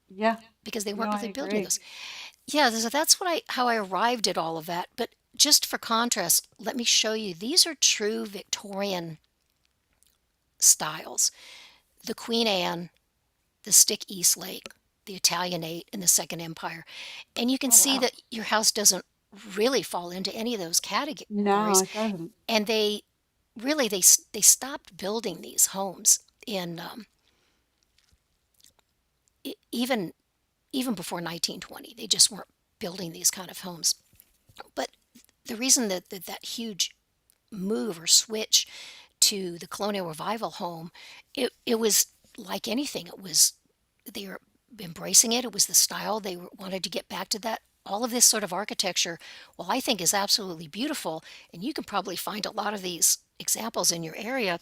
Yeah. because they No, weren't I really building agree. those. Yeah, so that's how I arrived at all of that. But just for contrast, let me show you. These are true Victorian styles. The Queen Anne, the Stick East Lake, the Italianate, and the Second Empire. And you can Oh, see wow. that your house doesn't really fall into any of those No, categories. it doesn't. And they really they stopped building these homes in even before 1920. They just weren't building these kind of homes. But the reason that huge move or switch to the colonial revival home, it was like anything. It was they were embracing it. It was the style wanted to get back to that. All of this sort of architecture, well, I think is absolutely beautiful, and you can probably find a lot of these examples in your area.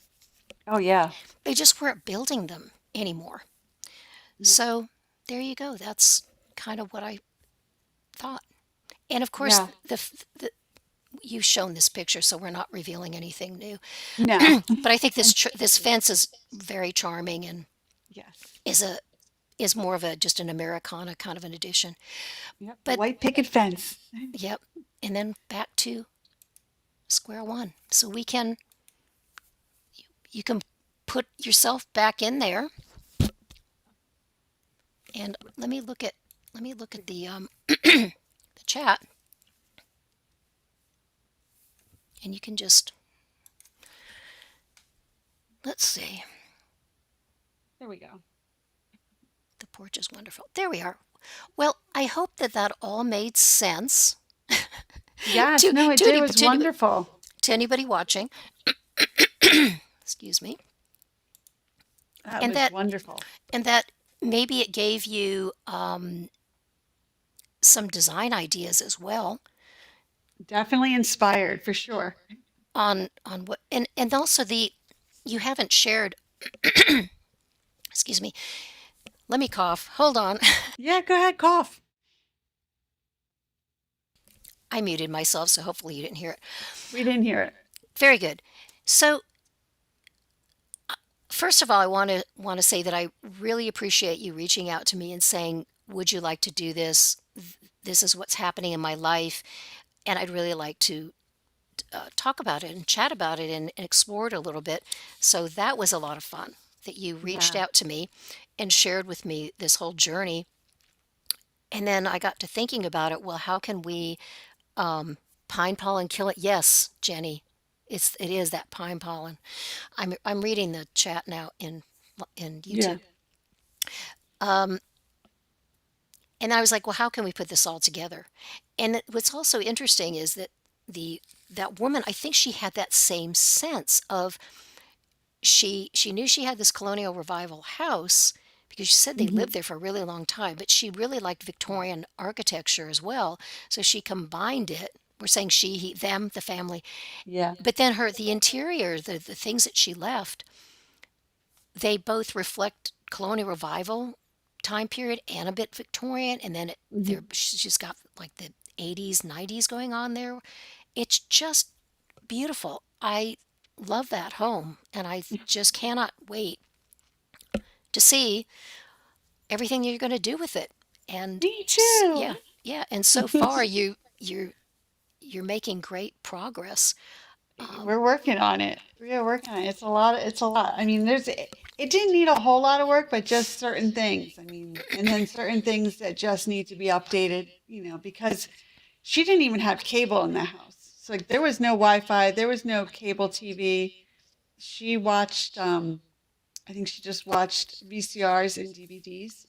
Oh, yeah. They just weren't building them anymore. Yeah. So there you go. That's kind of what I thought. And of course, Yeah. the you've shown this picture, so we're not revealing anything new. No. But I think And this fence is very charming and yes. is a is more of a just an Americana kind of an addition. Yep. The But white picket fence. yep, and then back to square one. So you can put yourself back in there, and let me look at the chat, and you can just let's see. There we go. The porch is wonderful. There we are. Well, I hope that all made sense Yes. to No, it to did. It any was to, any- wonderful. to anybody watching. Excuse me. That And was that wonderful. and that maybe it gave you some design ideas as well Definitely inspired for sure. on what and also the you haven't shared. Excuse me. Let me cough. Hold on. Yeah. Go ahead. Cough. I muted myself, so hopefully you didn't hear it. We didn't hear it. Very good. So first of all, I want to say that I really appreciate you reaching out to me and saying, "Would you like to do this? This is what's happening in my life, and I'd really like to talk about it and chat about it and explore it a little bit." So that was a lot of fun that you reached Yeah. out to me and shared with me this whole journey. And then I got to thinking about it. Well, how can we pine pollen kill it? Yes, Jenny, it is that pine pollen. I'm reading the chat now in Yeah. YouTube. Um, and I was like, well, how can we put this all together? And what's also interesting is that the that woman, I think she had that same sense of she knew she had this colonial revival house because she said they Hmm. lived there for a really long time, but she really liked Victorian architecture as well. So she combined it. We're saying she, he, them, the family. Yeah. But then the interior, the things that she left, they both reflect colonial revival time period and a bit Victorian. And then Hmm. she's got like the 80s, 90s going on there. It's just beautiful. I love that home, and I just cannot wait to see everything you're going to do with it. And Me too. yeah, yeah. And so far, you're making great progress. We're working on it. We are working on it. It's a lot. It's a lot. I mean, it didn't need a whole lot of work, but just certain things. I mean, and then certain things that just need to be updated, because she didn't even have cable in the house. So like, there was no Wi-Fi, there was no cable TV. She watched, I think she just watched VCRs and DVDs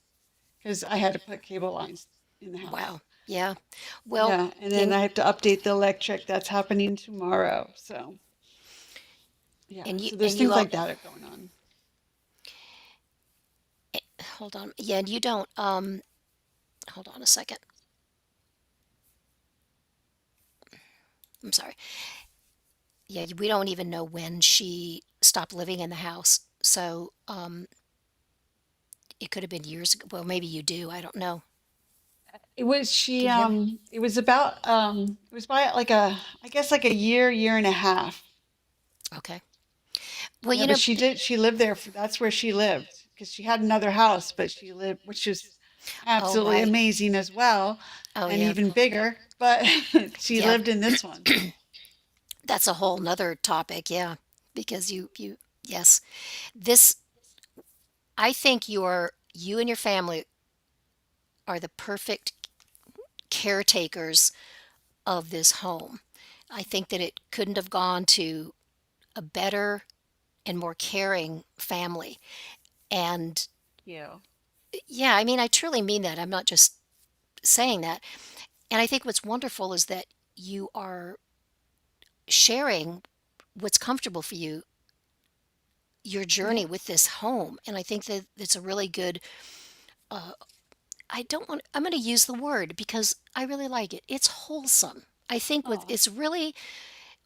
because I had to put cable lines in the house. Wow. Yeah. Well, Yeah, and then in I have to update the electric. That's happening tomorrow. So Yeah. And So there's you things all like that are going on. hold on. Yeah, and you don't hold on a second. I'm sorry. Yeah, we don't even know when she stopped living in the house. So, it could have been years ago. Well, maybe you do. I don't know. It was she Can you hear me? it was about it was by like a I guess like a year and a half. Okay. Well, Yeah, but she lived there for, that's where she lived because she had another house, but she lived, which is oh, absolutely right. amazing as well Oh, and yeah. even bigger, but she Yeah. lived in this one. That's a whole nother topic. Yeah. Because yes, this, I think you and your family are the perfect caretakers of this home. I think that it couldn't have gone to a better and more caring family. And You. yeah, I mean, I truly mean that. I'm not just saying that. And I think what's wonderful is that you are sharing what's comfortable for you, your Yeah. journey with this home. And I think that it's a really good, I don't want, I'm going to use the word because I really like it. It's wholesome. I think what Oh, it's really,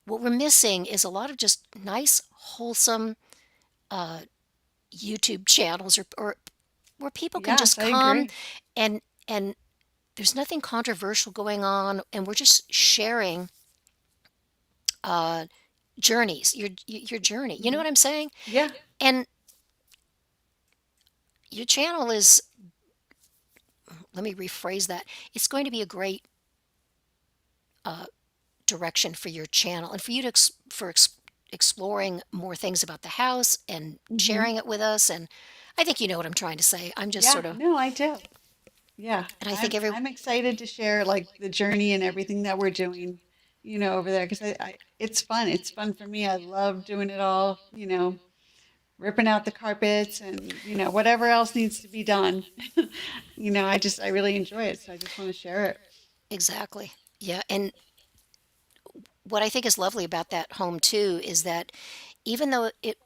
what we're missing is a lot of just nice, wholesome YouTube channels or where people can yes, just I come agree. and, and there's nothing controversial going on. And we're just sharing uh, journeys, your journey. You know Hmm. what I'm saying? Yeah. And your channel is, let me rephrase that. It's going to be a great direction for your channel and for you to exploring more things about the house and Hmm. sharing it with us. And I think you know what I'm trying to say. I'm just Yeah. sort of, No, I do. Yeah, and I think every, I'm excited to share like the journey and everything that we're doing, over there because it's fun. It's fun for me. I love doing it all, ripping out the carpets and whatever else needs to be done. I really enjoy it, so I just want to share it. exactly. Yeah. And what I think is lovely about that home too is that even though it,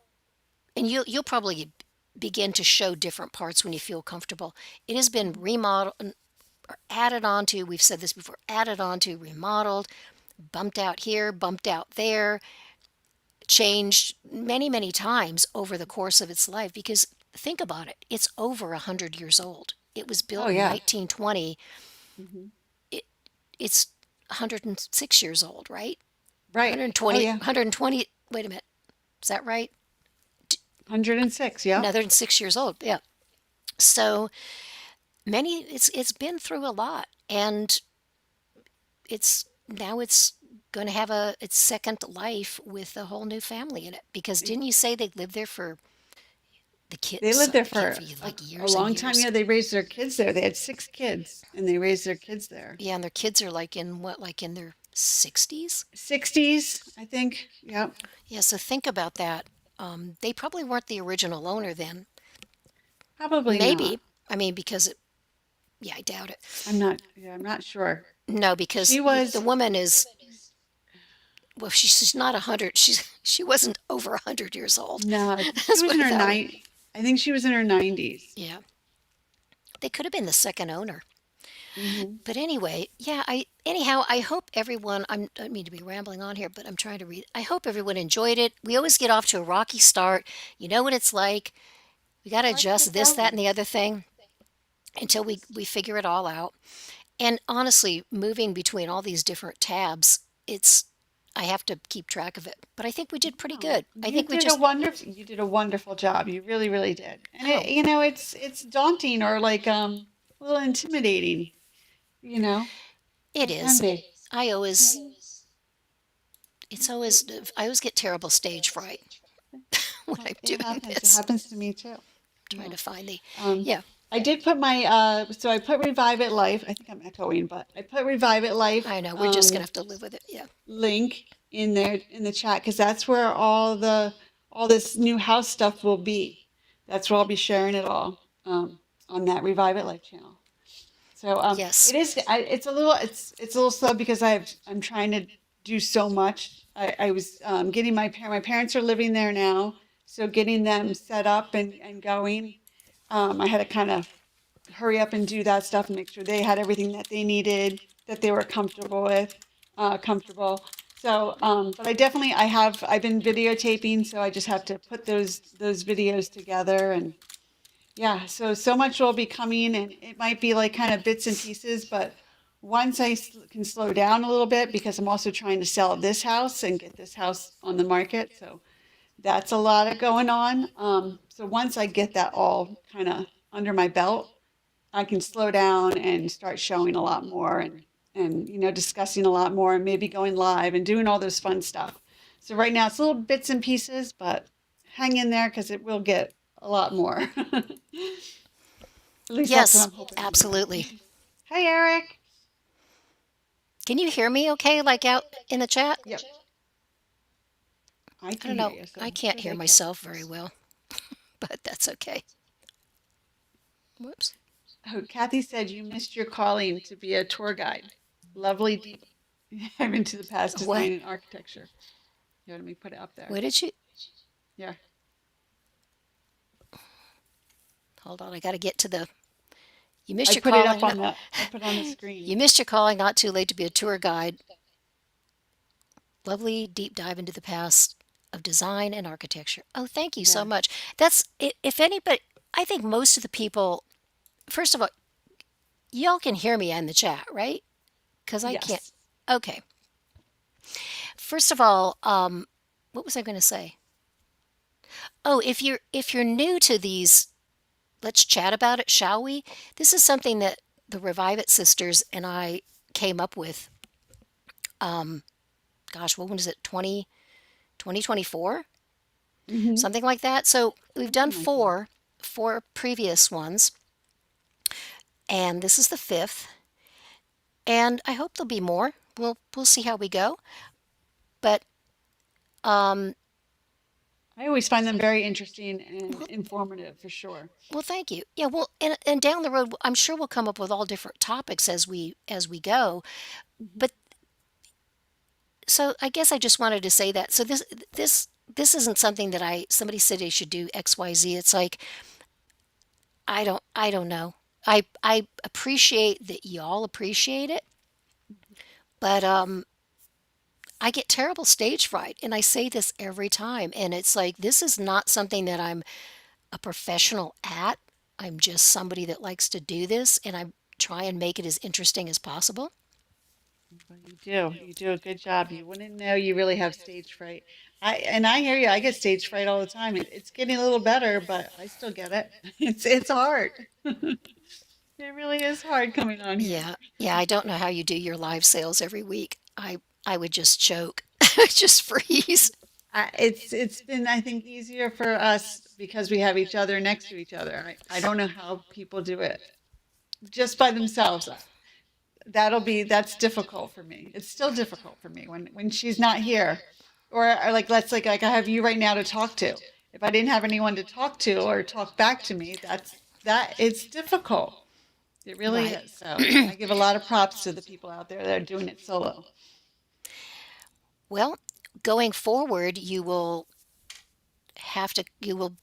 and you'll probably begin to show different parts when you feel comfortable. It has been Mhm. remodeled or added on to, we've said this before, added on to, remodeled, bumped out here, bumped out there, changed many, many times over the course of its life. Because think about it, it's over 100 years old. It was Oh built in yeah. 1920. Hmm. It, it's 106 years old, right? Right. Oh 120, yeah. 120. Wait a minute, is that right? 106. Yeah. Another 6 years old. Yeah. So many. It's been through a lot, and it's going to have its second life with a whole new family in it. Because didn't you say they lived there for the They kids lived there for for like a years and long time. years? Yeah, they raised their kids there. They had 6 kids, and they raised their kids there. Yeah, and their kids are like in what, like in their 60s? 60s, I think. Yeah. Yeah, so think about that. They probably weren't the original owner then. Probably not. Maybe. I mean, because yeah, I doubt it. I'm not sure. No, She because the was, woman is, well, she's not 100. She wasn't over 100 years old. no, she Let's was put in it her that way. I think she was in her 90s. Yeah, they could have been the second owner. Hmm. But anyway, yeah, anyhow, I hope everyone, I don't mean to be rambling on here, but I'm trying to read. I hope everyone enjoyed it. We always get off to a rocky start. You know what it's like. We got to Hard to adjust get this, that, going. and the other thing until we figure it all out. And honestly, moving between all these different tabs, it's, I have to keep track of it. But I think we did pretty No, good. I think we just, you did a wonderful job. You really, really did. And oh, it's daunting or like a little intimidating, you know. it It can is. be. I Yeah. always, it's always, I always get terrible stage fright when I'm It doing happens. It this. happens to me too. Trying Yeah. to find the, Um, yeah, I did put my so I put Revive It Life. I think I'm echoing, but I put Revive It Life I know. We're just gonna have to live with it. Yeah. link in there in the chat because that's where all this new house stuff will be. That's where I'll be sharing it all on that Revive It Life channel. So Yes. it's a little slow because I'm trying to do so much. I was getting my parents are living there now, so getting them set up and going. I had to kind of hurry up and do that stuff and make sure they had everything that they needed, that they were comfortable with, comfortable. So, but I've been videotaping, so I just have to put those videos together. And yeah, so much will be coming, and it might be like kind of bits and pieces, but once can slow down a little bit, because I'm also trying to sell this house and get this house on the market. So that's a lot of going on. So once I get that all kind of under my belt, I can slow down and start showing a lot more, and discussing a lot more, and maybe going live and doing all those fun stuff. So right now it's little bits and pieces, but hang in there because it will get a lot more. At least that's what Yes, I'm hoping to do. absolutely. Hi, Eric. Can you hear me okay, like out in the chat? Yep, I I can don't hear know. you, so I can't hopefully hear they can. myself very well, but that's okay. Whoops. Oh, Kathy said you missed your calling to be a tour guide. Lovely deep dive into the past What? design and architecture. Here, let me put it up there. What did you? Yeah. Hold on. I got to get to the. You missed I your put it up calling. on I put it on the screen. You missed your calling. Not too late to be a tour guide. Lovely deep dive into the past of design and architecture. Oh, thank you so Yeah. much. If anybody, I think most of the people, first of all, y'all can hear me in the chat, right? Because I can't. Yes. Okay. First of all, what was I going to say? Oh, if you're new to these, let's chat about it, shall we? This is something that the Revive It sisters and I came up with. Gosh, what was it? 2024? Hmm. Something like that. So we've done Something like that. four previous ones, and this is the fifth. And I hope there'll be more. We'll see how we go. But um, I always find them very interesting and informative, for sure. well, thank you. Yeah, well, and down the road, I'm sure we'll come up with all different topics as we go. Hmm. But so I guess I just wanted to say that. So this isn't something that somebody said they should do XYZ. It's like I don't know. I appreciate that y'all appreciate it, but I get terrible stage fright, and I say this every time, and it's like this is not something that I'm a professional at. I'm just somebody that likes to do this, and I try and make it as interesting as possible. Well, you do. You do a good job. You wouldn't know you really have stage fright. I hear you. I get stage fright all the time. It's getting a little better, but I still get it. It's hard. It really is hard coming on here. Yeah, yeah. I don't know how you do your live sales every week. I would just choke, I just freeze. It's been, I think, easier for us because we have each other next to each other. I don't know how people do it just by themselves. That's difficult for me. It's still difficult for me when she's not here, or like I have you right now to talk to. If I didn't have anyone to talk to or talk back to me, that it's difficult. It really Right. is. So I give a lot of props to the people out there that are doing it solo. Well, going forward, you will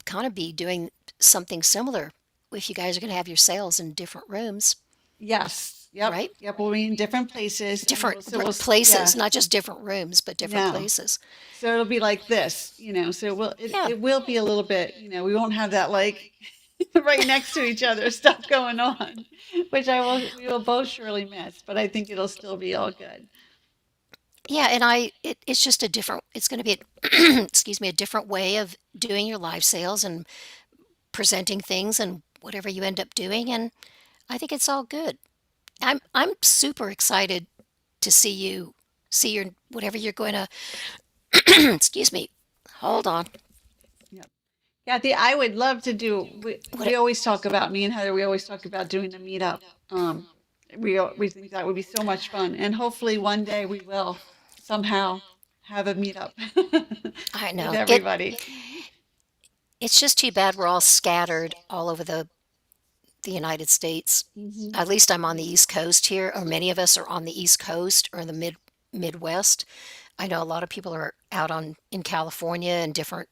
kind of be doing something similar if you guys are going to have your sales in different rooms, Yes. Yep. right? Yep. We'll be in different places, and Different yeah. places, not just different rooms, but different No. places. So it'll be like this. So Yeah, it will be a little bit. We won't have that like right next to each other stuff going on, which we will both surely miss, but I think it'll still be all good. yeah, and it's just a different. It's going to be, excuse me, a different way of doing your live sales and presenting things and whatever you end up doing, and I think it's all good. I'm super excited to see your whatever you're going to. Excuse me. Hold on. Yep. Kathy, I would love to do. What? We always talk about me and Heather. We always talk about doing a meetup. We think that would be so much fun, and hopefully one day we will somehow have a meetup I with know everybody. it's just too bad we're all scattered all over the United States. Hmm. At least I'm on the East Coast here, or many of us are on the East Coast or in the Midwest. I know a lot of people are out on in California and different,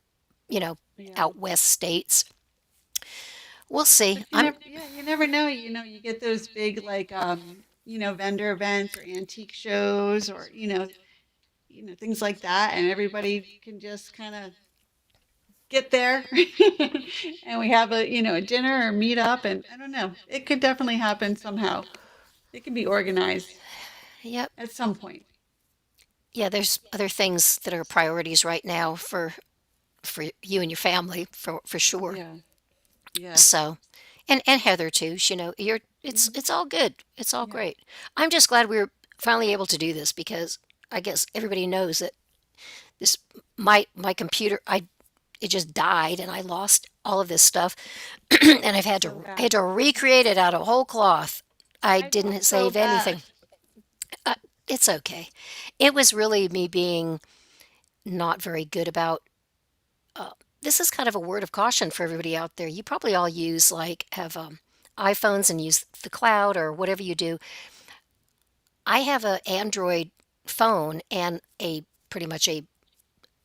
you know, Yeah. out west states. We'll see. But you never, yeah, you never know. You get those big like vendor events or antique shows or things like that, and everybody can just kind of get there, and we have a dinner or meet up, and I don't know. It could definitely happen somehow. It can be organized Yep. at some point. Yeah, there's other things that are priorities right now for you and your family for sure. Yeah. Yeah. So, and Heather too. You're Mhm. it's all good. It's all Yeah. great. I'm just glad we were finally able to do this because I guess everybody knows that this my computer it just died and I lost all of this stuff and That's so I had bad. to recreate it out of whole cloth. I I feel didn't so save bad. anything. Uh, it's okay. It was really me being not very good about. Uh, this is kind of a word of caution for everybody out there. You probably all use like have iPhones and use the cloud or whatever you do. I have an Android phone and a pretty much a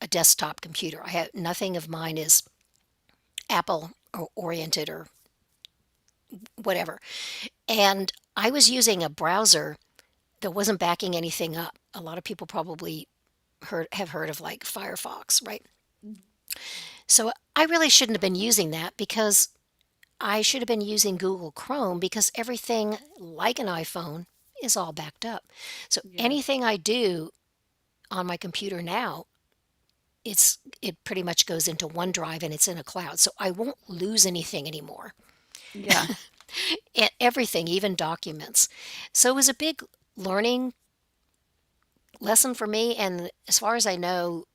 desktop computer. I have nothing of mine is Apple oriented or whatever. And I was using a browser that wasn't backing anything up. A lot of people probably have heard of like Firefox, right? Mhm. So I really shouldn't have been using that because I should have been using Google Chrome because everything like an iPhone is all backed up. So Yeah. anything I do on my computer now, it pretty much goes into OneDrive and it's in a cloud. So I won't lose anything anymore. Yeah. Everything, even documents. So it was a big learning lesson for me. And as far as I know,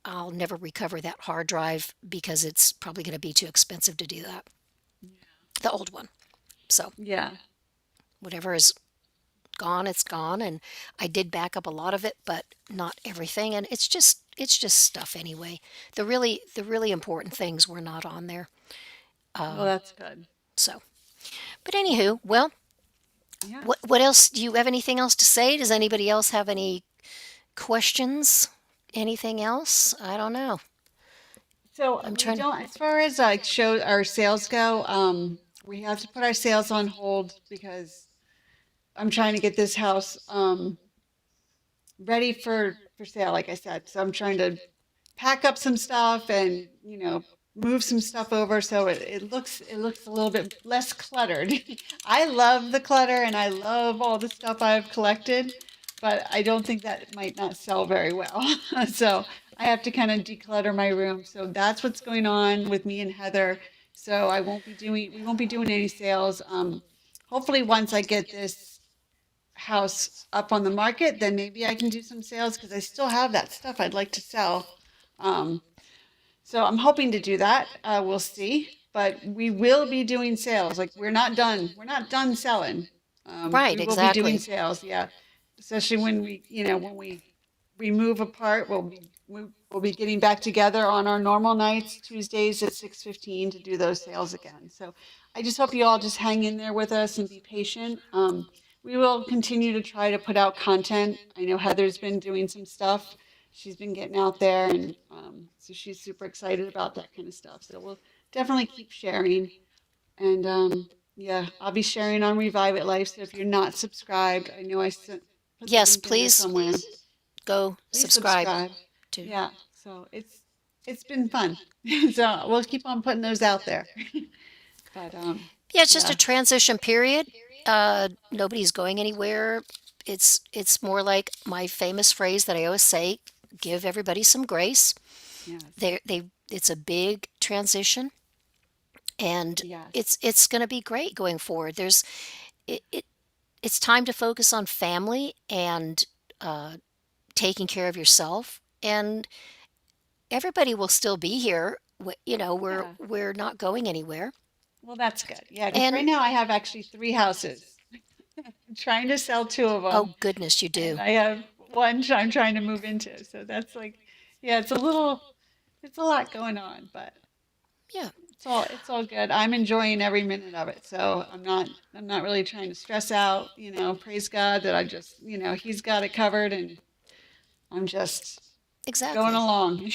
I'll never recover that hard drive because it's probably going to be too expensive to do that, the old one. So Yeah. whatever is gone, it's gone. And I did back up a lot of it, but not everything. And it's just stuff anyway. The really important things were not on there. Well, that's good. So, but anywho, well, Yeah. what else? Do you have anything else to say? Does anybody else have any questions? Anything else? I don't know. So I'm we trying to. don't, as far as like show our sales go, we have to put our sales on hold because I'm trying to get this house ready for sale, like I said. So I'm trying to pack up some stuff and move some stuff over so it looks a little bit less cluttered. I love the clutter and I love all the stuff I've collected, but I don't think that might not sell very well. So I have to kind of declutter my room. So that's what's going on with me and Heather. So we won't be doing any sales. Hopefully once I get this house up on the market, then maybe I can do some sales because I still have that stuff I'd like to sell. Um, so I'm hoping to do that. We'll see. But we will be doing sales. Like we're not done. We're not done selling. Right, We will be doing exactly. sales. Yeah. Especially when we move apart, we'll be getting back together on our normal nights, Tuesdays at 6:15 to do those sales again. So I just hope you all just hang in there with us and be patient. We will continue to try to put out content. I know Heather's been doing some stuff. She's been getting out there, and so she's super excited about that kind of stuff. So we'll definitely keep sharing. And yeah, I'll be sharing on Revive It Life. So if you're not subscribed, I know put the Yes, link in there please somewhere. go Please subscribe subscribe. to. Yeah, so it's been fun. So we'll keep on putting those out there. But Yeah, it's just a yeah, transition period. Nobody's going anywhere. It's more like my famous phrase that I always say: give everybody some grace. yes, It's a big transition, and yes, it's going to be great going forward. It, it it's time to focus on family and uh, taking care of yourself, and everybody will still be here. We're yeah. we're not going anywhere, Well, that's good. Yeah, because right and now I have actually three houses. I'm trying to sell two of them, oh goodness, you and do. I have one I'm trying to move into. So that's like, yeah, it's a lot going on, but Yeah. It's all good. I'm enjoying every minute of it. So I'm not really trying to stress out, praise God that I just, he's got it covered and I'm just going Exactly. along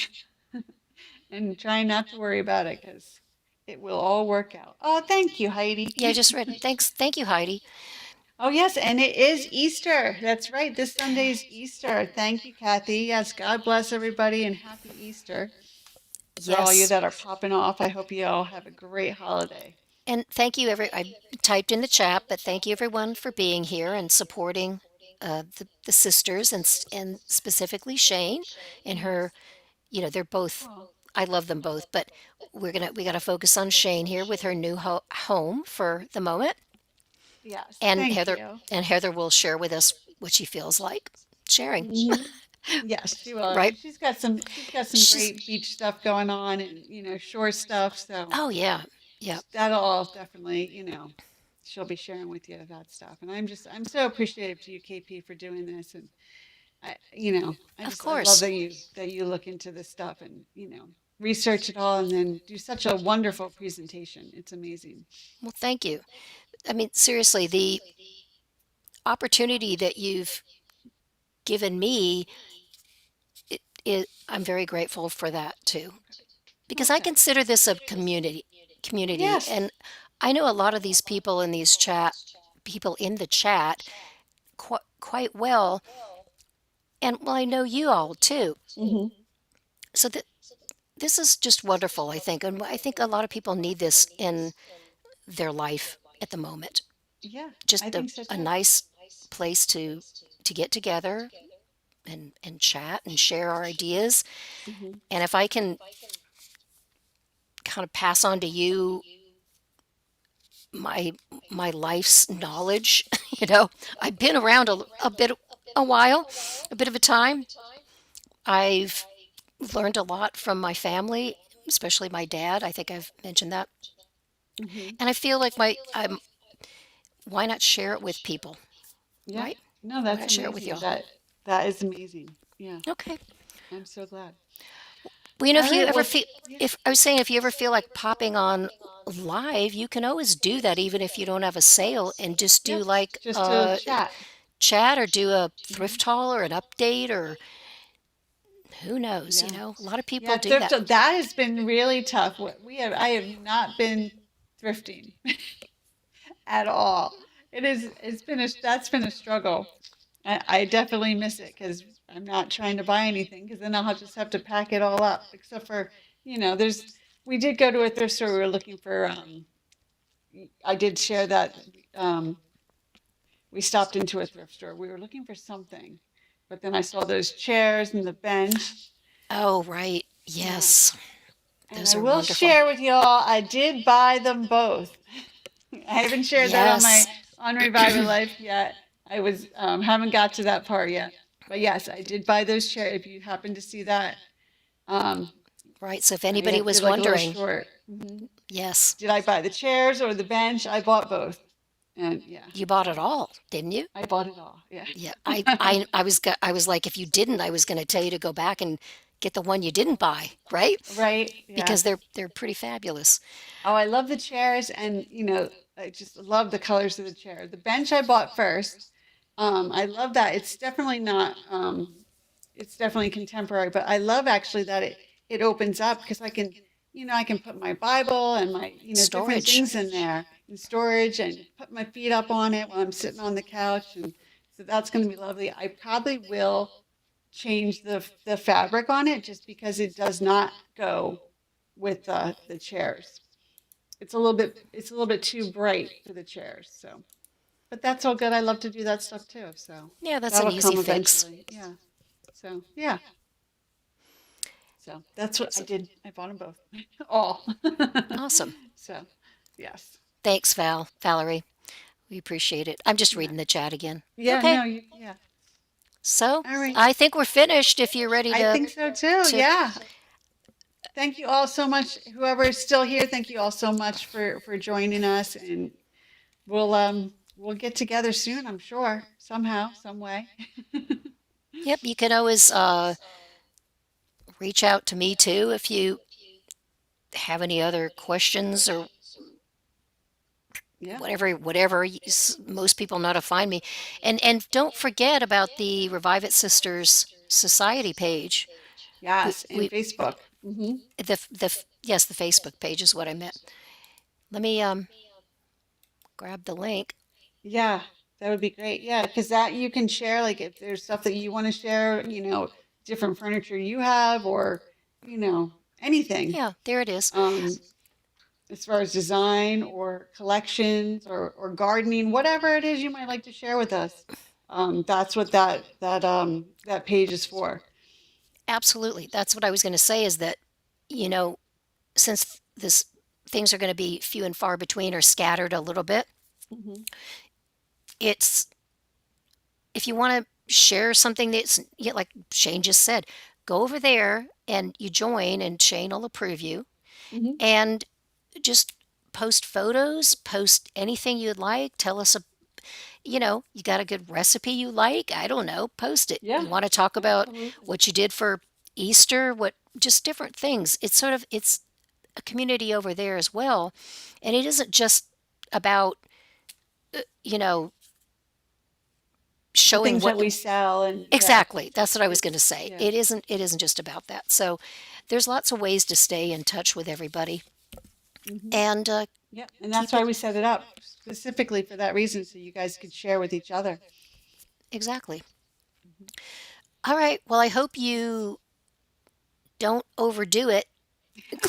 and trying not to worry about it because it will all work out. Oh, thank you, Heidi. Yeah, I just read. Thanks. Thank you, Heidi. Oh, yes, and it is Easter. That's right. This Sunday is Easter. Thank you, Kathy. Yes, God bless everybody and happy Easter. For all you Yes. that are popping off, I hope you all have a great holiday. And thank you, I typed in the chat, but thank you everyone for being here and supporting the sisters and specifically Shane and her. Yes. They're both. Oh, I love them both, but we got to focus on Shane here with her new home for the moment, yes. and Thank Heather you. will share with us what she feels like sharing. Hmm. Yes, she will. Right? She's got some She's. great beach stuff going on and shore stuff. So Oh yeah, yeah. that'll all definitely she'll be sharing with you that stuff. And I'm so appreciative to you, KP, for doing this. And Of I love course. that you look into this stuff and research it all and then do such a wonderful presentation. It's amazing. Well, thank you. I mean, seriously, the opportunity that you've given me, I'm very grateful for that too, because I Okay. consider this a community, Yes. and I know a lot of these people in the chat quite well, and well, I know you all too. Hmm. So this is just wonderful, I think, and I think a lot of people need this in their life at the moment. Yeah, I Just think so a too. nice place to get together and chat and share our ideas. Hmm. And if I can kind of pass on to you my my life's knowledge, you know, I've been around a while, a bit of a time. I've learned a lot from my family, especially my dad. I think I've mentioned that. Hmm. And I feel like I'm why not share it with people, Yeah. right? No, Why that's not share it with amazing. y'all? That is amazing. Yeah, Okay. I'm so glad. Well, you know, All if you right. ever Well, feel, yeah. if I was saying, if you ever feel like popping on live, you can always do that, even if you don't have a sale, and just do Yep. like Just to a chat. chat or do a Hmm. thrift haul or an update or who knows, Yeah. a lot of people Yeah. do that. That has been really tough. I have not been thrifting at all. That's been a struggle. I definitely miss it because I'm not trying to buy anything because then I'll just have to pack it all up. Except for, we did go to a thrift store. We were looking for, I did share that we stopped into a thrift store. We were looking for something, but then I saw those chairs and the bench. Oh, right. Yeah. Yes. And Those I are will wonderful. share with y'all, I did buy them both. I haven't shared that on my Yes. on Revival Life yet. I was haven't got to that part yet. But yes, I did buy those chairs. If you happen to see that, um, Right. So if I anybody did was like a little wondering, short. Hmm. yes, Did I buy the chairs or the bench? I bought both, and yeah, you bought so it all, didn't you? I bought it all. Yeah. Yeah. I was like, if you didn't, I was going to tell you to go back and get the one you didn't buy, right? Right. Because Yes. they're pretty fabulous. Oh, I love the chairs, and I just love the colors of the chair. The bench I bought first. I love that. It's definitely not. It's definitely contemporary, but I love actually that it opens up because I can put my Bible and my different Storage. things in there in storage and put my feet up on it while I'm sitting on the couch, and so that's going to be lovely. I probably will change the fabric on it just because it does not go with the chairs. It's a little bit too bright for the chairs. So, but that's all good. I love to do that stuff too. So Yeah, that's an that'll easy come fix. eventually. Yeah. So yeah. So that's what I So, did. I bought them both. All. awesome. So yes. Thanks, Valerie. We appreciate it. I'm just Yeah. reading the chat again. Yeah. Okay. No. Yeah. So All right. I think we're finished if you're ready I think so too. to Yeah. Thank you all so much. Whoever is still here, thank you all so much for joining us, and we'll get together soon. I'm sure somehow, some way. yep, you can always reach out to me too if you have any other questions or Yeah. whatever, most people know how to find me. And don't forget about the Revive It Sisters Society page. We, Yes. And we Facebook. yes, the Facebook page is what I meant. Let me grab the link. Yeah, that would be great. Yeah, because that you can share, like if there's stuff that you want to share, different furniture you have, or anything. Yeah, there it is. Um, as far as design or collections or gardening, whatever it is you might like to share with us. That's what that page is for. Absolutely. That's what I was going to say is that, you know, since this things are going to be few and far between or scattered a little bit, Hmm. it's if you want to share something that's like Shane just said, go over there and you join and Shane will approve you Hmm. and just post photos, post anything you'd like, tell us you got a good recipe you like, I don't know, post it. Yeah, You want to talk about absolutely. what you did for Easter, what just different things. It's a community over there as well. And it isn't just about, you know, The showing things that what we sell and yeah, exactly. That's what I was going to it's say. yeah. It isn't just about that. So there's lots of ways to stay in touch with everybody Hmm. and Yeah, and that's keep why it we set it up specifically for that reason, so you guys could share with each other. exactly. All right. Well, I hope you don't overdo it.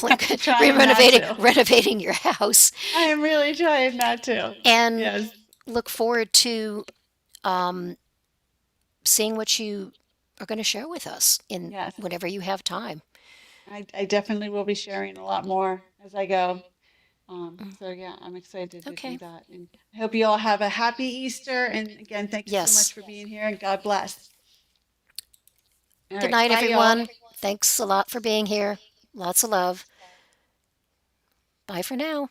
I'm trying not to. Renovating your house, I am really trying not to. and Yes, look forward to um, seeing what you are going to share with us in yes. whenever you have time. I definitely will be sharing a lot more as I go. Mm, So yeah, I'm excited to do okay. that. And I hope you all have a happy Easter. And again, thank you so much Yes. for being here and God bless. All Good right. night, Bye, y'all. everyone. Thanks a lot for being here. Lots of love. Bye for now.